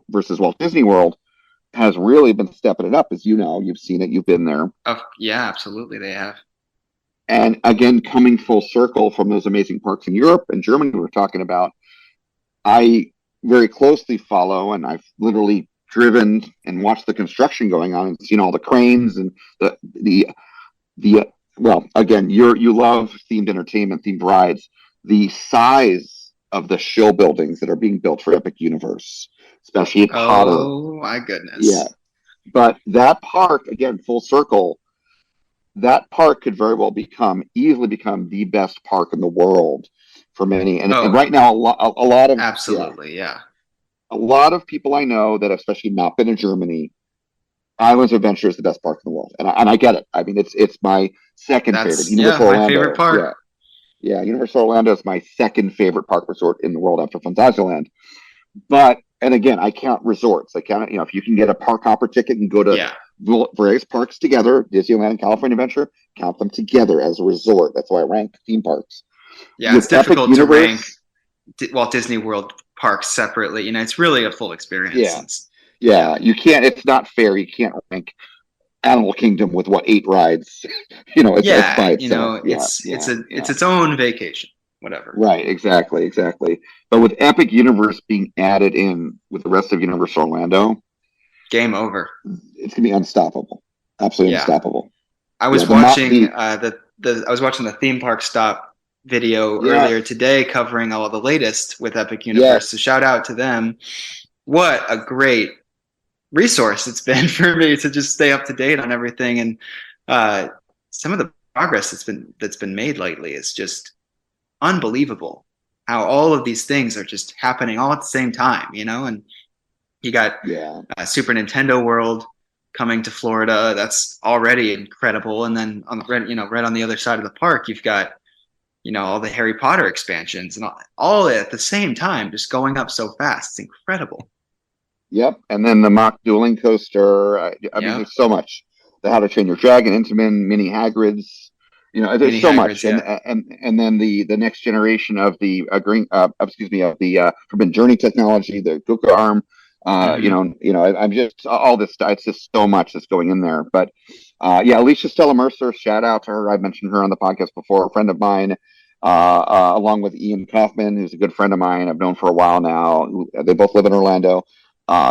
versus Walt Disney World, has really been stepping it up. As you've seen it, you've been there. Oh, yeah, absolutely. They have. And again, coming full circle from those amazing parks in Europe and Germany we were talking about, I very closely follow, and I've literally driven and watched the construction going on and seen all the cranes and the well, again, you love themed entertainment, themed rides. The size of the show buildings that are being built for Epic Universe, especially at Potter. Oh my goodness. Yeah. But that park, again, full circle, that park could very well easily become the best park in the world for many. And right now, a lot of absolutely, yeah. A lot of people I know that have especially not been in Germany, Islands of Adventure is the best park in the world, and I get it. I mean, it's my second favorite. Universal my Orlando, favorite park. Yeah, Universal Orlando is my second favorite park resort in the world after Phantasialand. But, and again, I count resorts. I count, if you can get a park hopper ticket and go to various parks together, Disneyland and California Adventure, count them together as a resort. That's why I rank theme parks. Yeah, it's difficult to rank Walt Disney World parks separately. It's really a full experience. Yeah, you can't. It's not fair. You can't rank Animal Kingdom with 8 rides. It's by itself. It's its own vacation. Whatever. Right. Exactly. But with Epic Universe being added in with the rest of Universal Orlando, game over. It's gonna be unstoppable. Absolutely unstoppable. I was watching I was watching the theme park stop video earlier today, covering all of the latest with Epic Universe. So shout out to them. What a great resource it's been for me to just stay up to date on everything, and some of the progress that's been made lately is just unbelievable. How all of these things are just happening all at the same time, and you got Super Nintendo World coming to Florida. That's already incredible. And then right on the other side of the park, you've got all the Harry Potter expansions and all at the same time, just going up so fast. It's incredible. Yep. And then the mock dueling coaster. I mean, there's so much. The How to Train Your Dragon, Intamin, Mini Hagrid's. There's so much. And then the next generation of the Forbidden Journey technology, the Google Arm. I'm just all this. It's just so much that's going in there. But Alicia Stella Mercer, shout out to her. I've mentioned her on the podcast before. A friend of mine, along with Ian Kaufman, who's a good friend of mine. I've known for a while now. They both live in Orlando.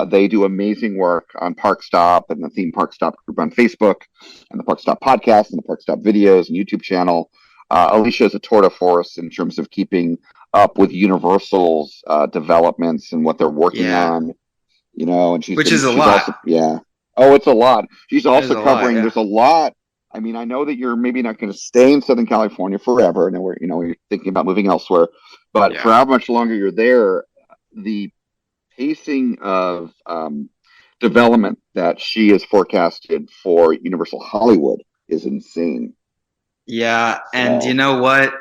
They do amazing work on Park Stop and the Theme Park Stop group on Facebook, and the Park Stop podcast and the Park Stop videos and YouTube channel. Alicia is a tour de force in terms of keeping up with Universal's developments and what they're working on. And she's a lot. Also, it's a lot. She's also covering. There's a lot. I mean, I know that you're maybe not going to stay in Southern California forever, and you're thinking about moving elsewhere. But for how much longer you're there, the pacing of development that she has forecasted for Universal Hollywood is insane. Yeah, and you know what?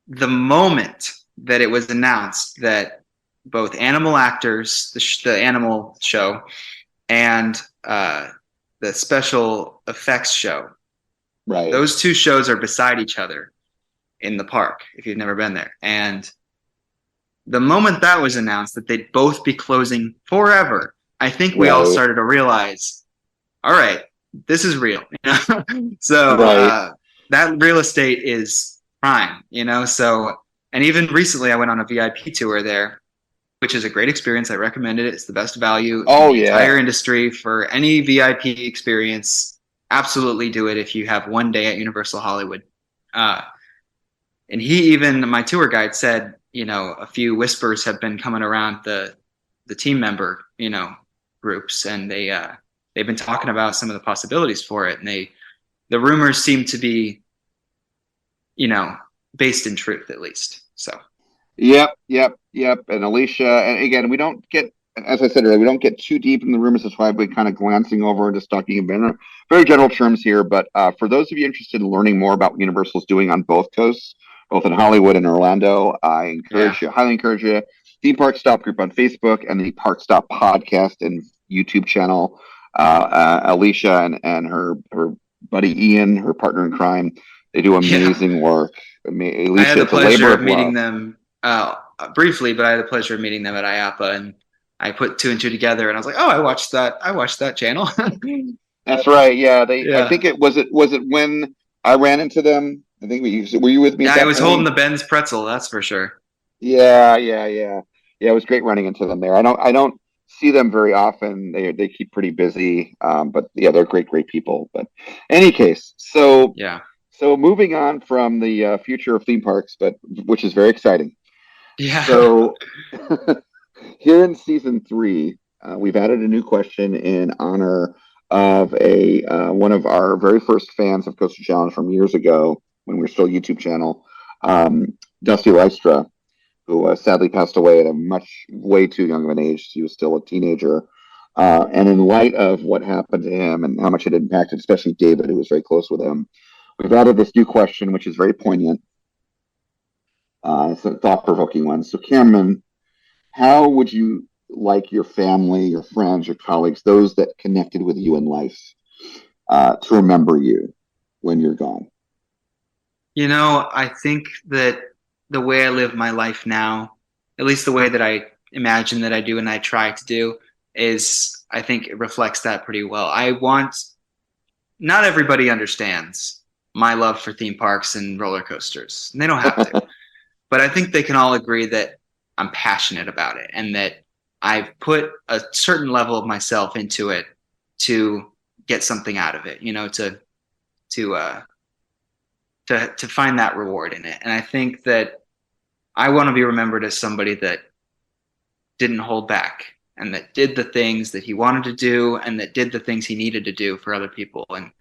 The moment that it was announced that both Animal Actors, the Animal show, and the special effects show, those two shows are beside each other in the park, if you've never been there. And the moment that was announced that they'd both be closing forever, I think we all started to realize, all right, this is real. So that real estate is prime, So, and even recently I went on a VIP tour there, which is a great experience. I recommend it. It's the best value in the entire industry for any VIP experience. Absolutely do it if you have one day at Universal Hollywood. And my tour guide said, a few whispers have been coming around the team member, groups, and they've been talking about some of the possibilities for it, and the rumors seem to be, based in truth at least. So. Yep. And Alicia, and again, we don't get, as I said earlier, we don't get too deep in the rumors. That's why I've been kind of glancing over and just talking in very general terms here. But for those of you interested in learning more about what Universal's doing on both coasts, both in Hollywood and Orlando, I highly encourage you. The Park Stop group on Facebook and the Park Stop podcast and YouTube channel. Alicia and her buddy Ian, her partner in crime, they do amazing work. Alicia, I had the pleasure of meeting love. them briefly, but I had the pleasure of meeting them at IAPA, and I put 2 and 2 together, and I was like, oh, I watched that channel. That's right. Yeah, Yeah. I think it was when I ran into them. I think were you with me? Yeah, at that I was point? holding the Ben's pretzel, that's for sure. Yeah. It was great running into them there. I don't see them very often. They keep pretty busy. But yeah, they're great people. But any case, so moving on from the future of theme parks, but which is very exciting. Yeah. So here in season 3, we've added a new question in honor of one of our very first fans of Coaster Challenge from years ago when we were still a YouTube channel, Dusty Lystra, who sadly passed away at way too young of an age. He was still a teenager. And in light of what happened to him and how much it impacted, especially David, who was very close with him, we've added this new question, which is very poignant. It's a thought-provoking one. So, Cameron, how would you like your family, your friends, your colleagues, those that connected with you in life, to remember you when you're gone? I think that the way I live my life now, at least the way that I imagine that I do and I try to do, is I think it reflects that pretty well. Not everybody understands my love for theme parks and roller coasters. And they don't have to. But I think they can all agree that I'm passionate about it and that I've put a certain level of myself into it to get something out of it, to find that reward in it. And I think that I want to be remembered as somebody that didn't hold back and that did the things that he wanted to do and that did the things he needed to do for other people. And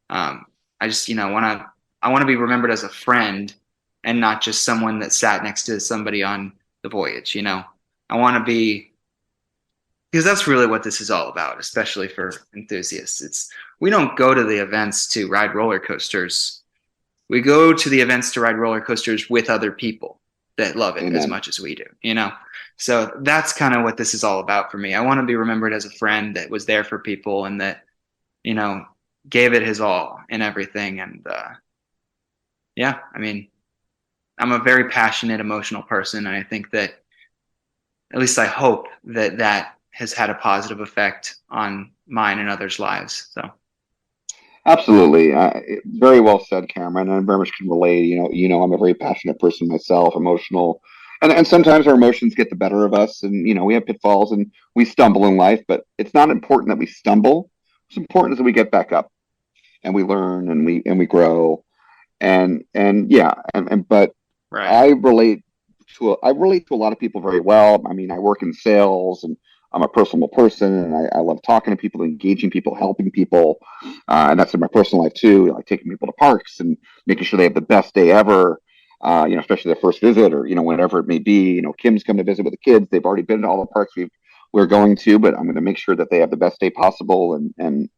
I just, want to be remembered as a friend and not just someone that sat next to somebody on the voyage. I want to be, because that's really what this is all about, especially for enthusiasts. We don't go to the events to ride roller coasters. We go to the events to ride roller coasters with other people that love it as much as we do, So that's kind of what this is all about for me. I want to be remembered as a friend that was there for people and that, gave it his all in everything. And I'm a very passionate, emotional person. And I think that, at least I hope that has had a positive effect on mine and others' lives. So. Absolutely. Very well said, Cameron. I very much can relate. I'm a very passionate person myself, emotional. And sometimes our emotions get the better of us and, we have pitfalls and we stumble in life, but it's not important that we stumble. What's important is that we get back up and we learn and we grow. But right. I relate to a lot of people very well. I mean, I work in sales and I'm a personal person and I love talking to people, engaging people, helping people. And that's in my personal life too, like taking people to parks and making sure they have the best day ever, especially their first visit or, whenever it may be. Kim's come to visit with the kids. They've already been to all the parks we're going to, but I'm going to make sure that they have the best day possible and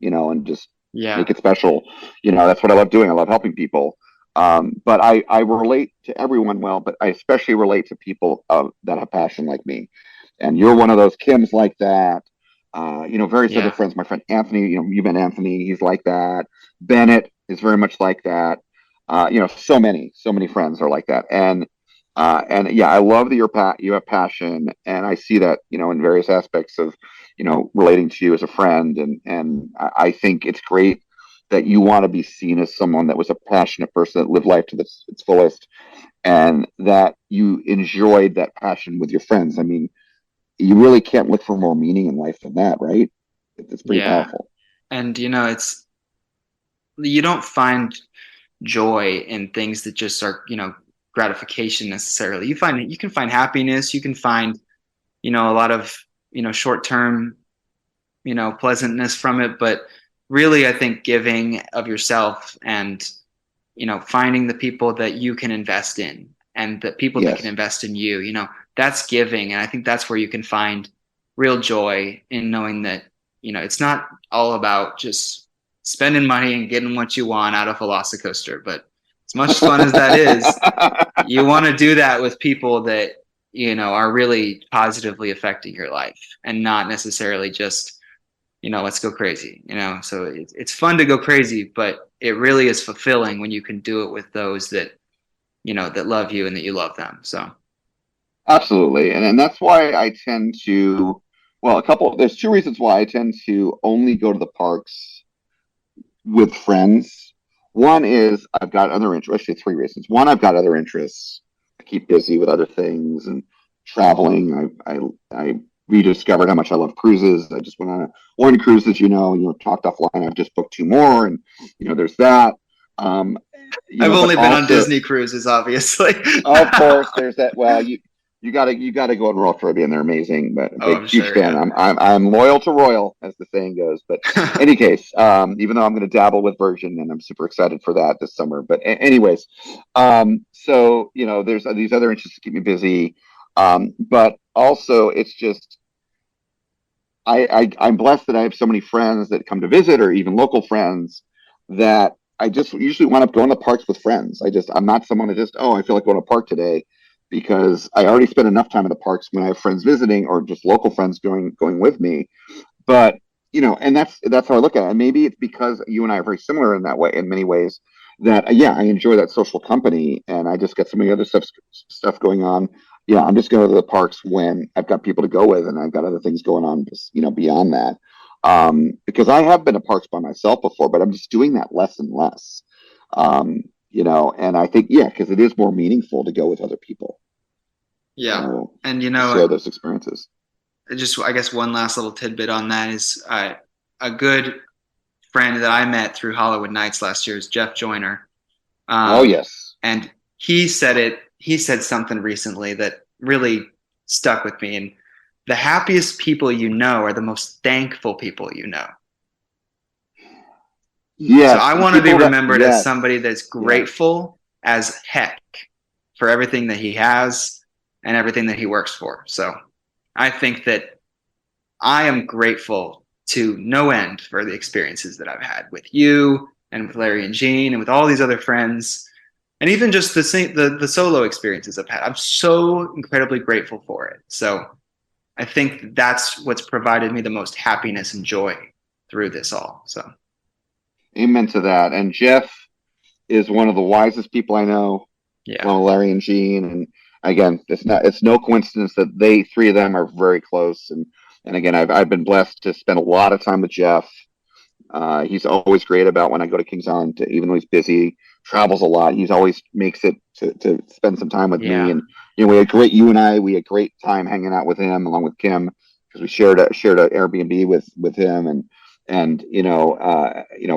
just make it special. That's what I love doing. I love helping people. But I relate to everyone well, but I especially relate to people that have passion like me. And you're one of those. Kim's like that. Various other friends. My friend Anthony, you met Anthony. He's like that. Bennett is very much like that. So many friends are like that. And I love that you have passion, and I see that in various aspects of relating to you as a friend. And I think it's great that you want to be seen as someone that was a passionate person that lived life to its fullest, and that you enjoyed that passion with your friends. I mean, you really can't look for more meaning in life than that, right? It's pretty powerful. And you don't find joy in things that just are gratification necessarily. You can find happiness, you can find, a lot of, short-term, pleasantness from it, but really I think giving of yourself and, finding the people that you can invest in and the people that can invest in you, that's giving. And I think that's where you can find real joy in knowing that, it's not all about just spending money and getting what you want out of a Velocicoaster, but as much fun as that is, you want to do that with people that, are really positively affecting your life and not necessarily just, let's go crazy, so it's fun to go crazy, but it really is fulfilling when you can do it with those that, that love you and that you love them. So. Absolutely. And that's why I tend to, there's two reasons why I tend to only go to the parks with friends. One is I've got other interests. Actually, three reasons. One, I've got other interests. I keep busy with other things and traveling. I rediscovered how much I love cruises. I just went on one cruise, as talked offline. I've just booked two more, and there's that. I've only been on Disney cruises, obviously. Of course, there's that. Well, you gotta go on Royal Caribbean. They're amazing, but huge fan. Yeah. I'm loyal to Royal, as the saying goes. But in any case, even though I'm going to dabble with Virgin, and I'm super excited for that this summer. But anyways, so there's these other interests to keep me busy, but also it's just I'm blessed that I have so many friends that come to visit, or even local friends that I just usually wind up going to parks with friends. I'm not someone that just, I feel like going to a park today, because I already spend enough time in the parks when I have friends visiting or just local friends going with me. But, and that's how I look at it. And maybe it's because you and I are very similar in that way, in many ways, that, I enjoy that social company, and I just got so many other stuff going on. Yeah, I'm just going to the parks when I've got people to go with, and I've got other things going on, just, beyond that. Because I have been to parks by myself before, but I'm just doing that less and less. And I think, because it is more meaningful to go with other people. Yeah. And, share those experiences. Just, I guess one last little tidbit on that is a good friend that I met through Hollywood Nights last year is Jeff Joyner. Oh, yes. And he said something recently that really stuck with me. And the happiest people are the most thankful people you know. Yeah. So I want to be remembered as somebody that's grateful as heck for everything that he has and everything that he works for. So I think that I am grateful to no end for the experiences that I've had with you and with Larry and Jean and with all these other friends, and even just the solo experiences I've had. I'm so incredibly grateful for it. So I think that's what's provided me the most happiness and joy through this all. So amen to that. And Jeff is one of the wisest people I know. Yeah. Well, Larry and Jean, and again, it's no coincidence that three of them are very close. And again, I've been blessed to spend a lot of time with Jeff. He's always great about when I go to Kings Island, even though he's busy, travels a lot. He's always makes it to spend some time with me. And we had a great time hanging out with him along with Kim, because we shared an Airbnb with him and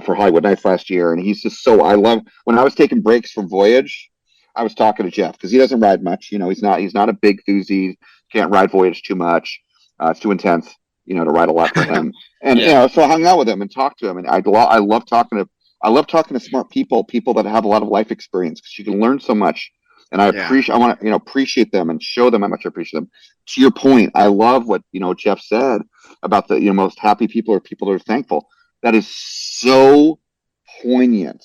for Hollywood Nights last year. And he's just I love when I was taking breaks from Voyage, I was talking to Jeff, because he doesn't ride much. He's not a big enthusiast. Can't ride Voyage too much. It's too intense, to ride a lot for him. And so I hung out with him and talked to him. And I love talking to smart people that have a lot of life experience, because you can learn so much. And I want to appreciate them and show them how much I appreciate them. To your point, I love what Jeff said about the most happy people are people that are thankful. That is so poignant.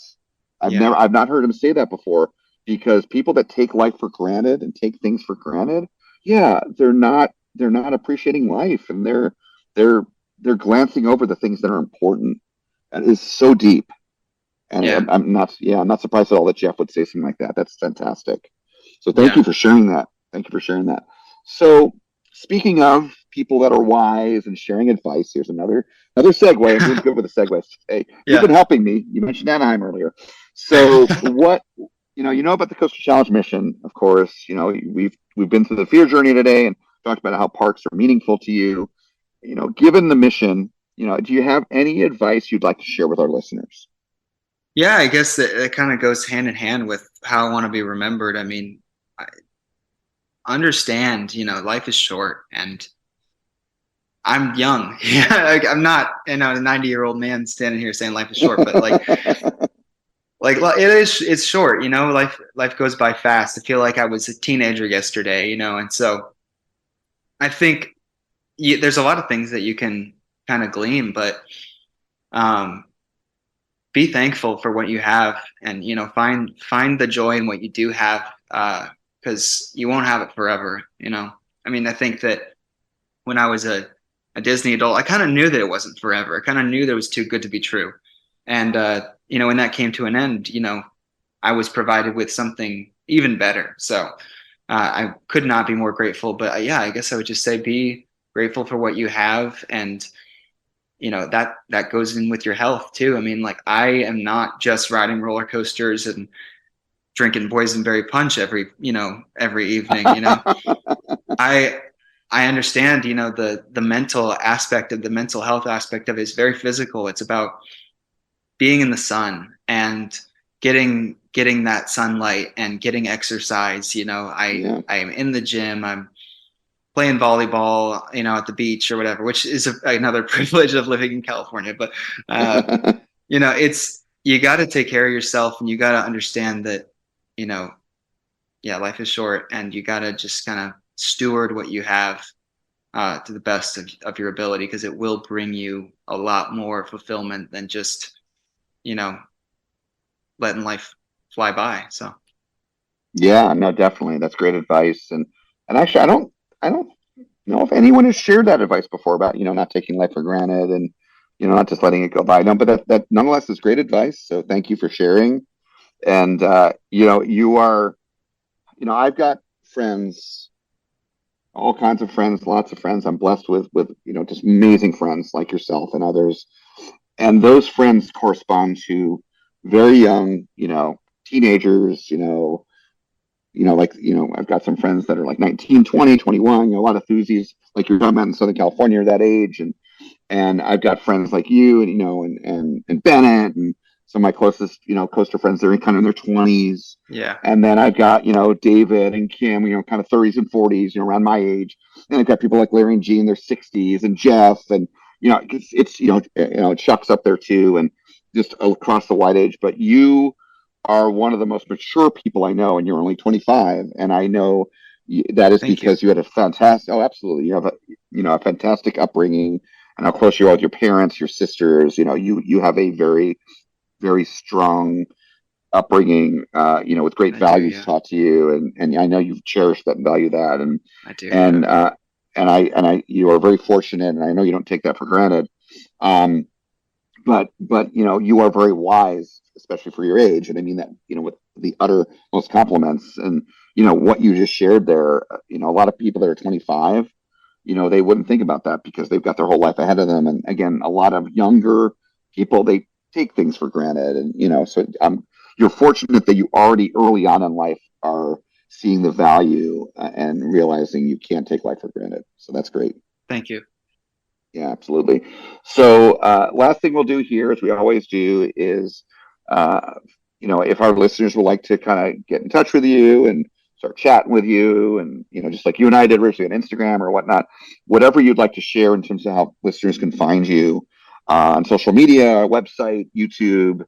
I've not heard him say that before, because people that take life for granted and take things for granted, they're not appreciating life, and they're glancing over the things that are important. And it's so deep. And I'm not surprised at all that Jeff would say something like that. That's fantastic. So thank you for sharing that. So speaking of people that are wise and sharing advice, here's another segue. I'm doing good with the segues today. You've been helping me. You mentioned Anaheim earlier. So what about the Coaster Challenge mission, of course. We've been through the fear journey today and talked about how parks are meaningful to you. Given the mission, do you have any advice you'd like to share with our listeners? Yeah, I guess it kind of goes hand in hand with how I want to be remembered. I mean, I understand, life is short and I'm young. Yeah, like, I'm not, a 90-year-old man standing here saying life is short, but it's short, life goes by fast. I feel like I was a teenager yesterday, and so I think there's a lot of things that you can kind of glean, but be thankful for what you have, and find the joy in what you do have, because you won't have it forever. I mean, I think that when I was a Disney adult, I kind of knew that it wasn't forever. I kind of knew that it was too good to be true. And, when that came to an end, I was provided with something even better. So I could not be more grateful. But yeah, I guess I would just say be grateful for what you have. And, that goes in with your health too. I mean, like, I am not just riding roller coasters and drinking boysenberry punch every evening. I understand, the mental aspect of the mental health aspect of it is very physical. It's about being in the sun and getting that sunlight and getting exercise. I am in the gym. I'm playing volleyball, at the beach or whatever, which is another privilege of living in California. But, you got to take care of yourself, and you got to understand that, life is short, and you got to just kind of steward what you have to the best of your ability, because it will bring you a lot more fulfillment than just letting life fly by. So Yeah, no, definitely, that's great advice. And actually, I don't know if anyone has shared that advice before about not taking life for granted, and not just letting it go by. No, but that nonetheless is great advice, so thank you for sharing. And you are, I've got friends, all kinds of friends, lots of friends. I'm blessed with just amazing friends like yourself and others. And those friends correspond to very young, teenagers, I've got some friends that are like 19, 20, 21, a lot of enthusiasts like you're talking about in Southern California are that age. And I've got friends like you and Bennett and some of my closest, coaster friends, they're kind of in their 20s. yeah. And then I've got, David and Kim, kind of 30s and 40s, around my age. And I've got people like Larry and Gene in their 60s, and Jeff, and, it's Chuck's up there too, and just across the wide age. But you are one of the most mature people I know, and you're only 25. And I know that is because you had a fantastic, oh, absolutely. You have a fantastic upbringing, and how close you are with your parents, your sisters. You have a very, very strong upbringing, with great values taught to you, and I know you've cherished that and value that, and I do, and you are very fortunate, and I know you don't take that for granted. But you are very wise, especially for your age, and I mean that with the uttermost compliments. And what you just shared there, a lot of people that are 25, they wouldn't think about that because they've got their whole life ahead of them. And again, a lot of younger people, they take things for granted, and so you're fortunate that you already early on in life are seeing the value, and realizing you can't take life for granted. So that's great. Thank you. Yeah, absolutely. So last thing we'll do here, as we always do, is if our listeners would like to kind of get in touch with you and start chatting with you, and just like you and I did originally on Instagram or whatnot, whatever you'd like to share in terms of how listeners can find you on social media, website, YouTube,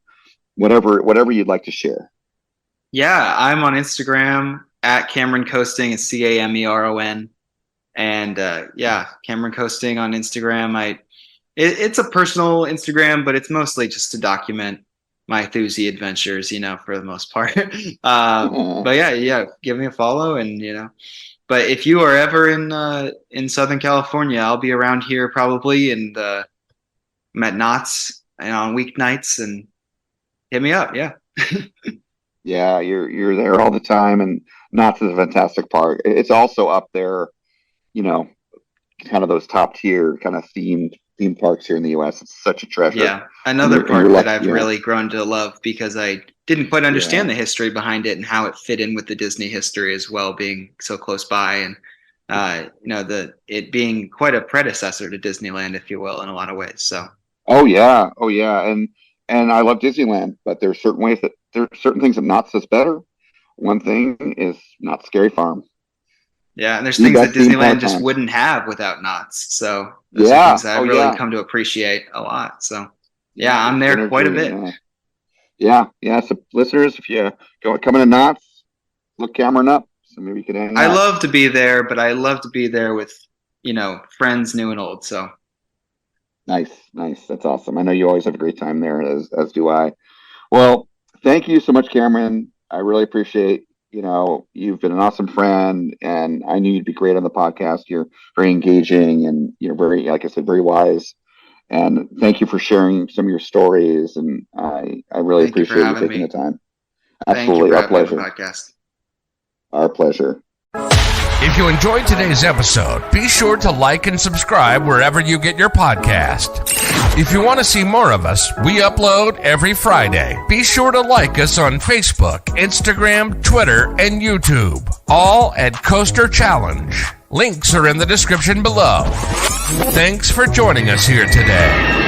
whatever you'd like to share. Yeah, I'm on Instagram at Cameron Coasting. It's Cameron. And Cameron Coasting on Instagram. It's a personal Instagram, but it's mostly just to document my enthusiast adventures, for the most part. But yeah, give me a follow, and But if you are ever in Southern California, I'll be around here probably, and I'm at Knott's on weeknights, and hit me up. Yeah. Yeah, you're there all the time, and Knott's is a fantastic park. It's also up there, kind of those top tier kind of theme parks here in the U.S. It's such a treasure. Yeah, another park that I've really grown to love, because I didn't quite understand the history behind it and how it fit in with the Disney history as well, being so close by, and it being quite a predecessor to Disneyland, if you will, in a lot of ways. So. Oh yeah, and I love Disneyland, but there are certain things that Knott's does better. One thing is Knott's Scary Farm. Yeah, and there's things that Disneyland just wouldn't have without Knott's. So those are things that I've really come to appreciate a lot. So yeah, I'm there quite a bit. Yeah. So listeners, if you come into Knott's, look Cameron up. So maybe you can hang out. I love to be there, but I love to be there with, friends new and old. So nice. That's awesome. I know you always have a great time there, as do I. Well, thank you so much, Cameron. I really appreciate, you've been an awesome friend, and I knew you'd be great on the podcast. You're very engaging and you're very, like I said, very wise. And thank you for sharing some of your stories. And I really appreciate you taking the time. Absolutely. Our pleasure. Our pleasure. If you enjoyed today's episode, be sure to like and subscribe wherever you get your podcast. If you want to see more of us, we upload every Friday. Be sure to like us on Facebook, Instagram, Twitter, and YouTube. All at Coaster Challenge. Links are in the description below. Thanks for joining us here today.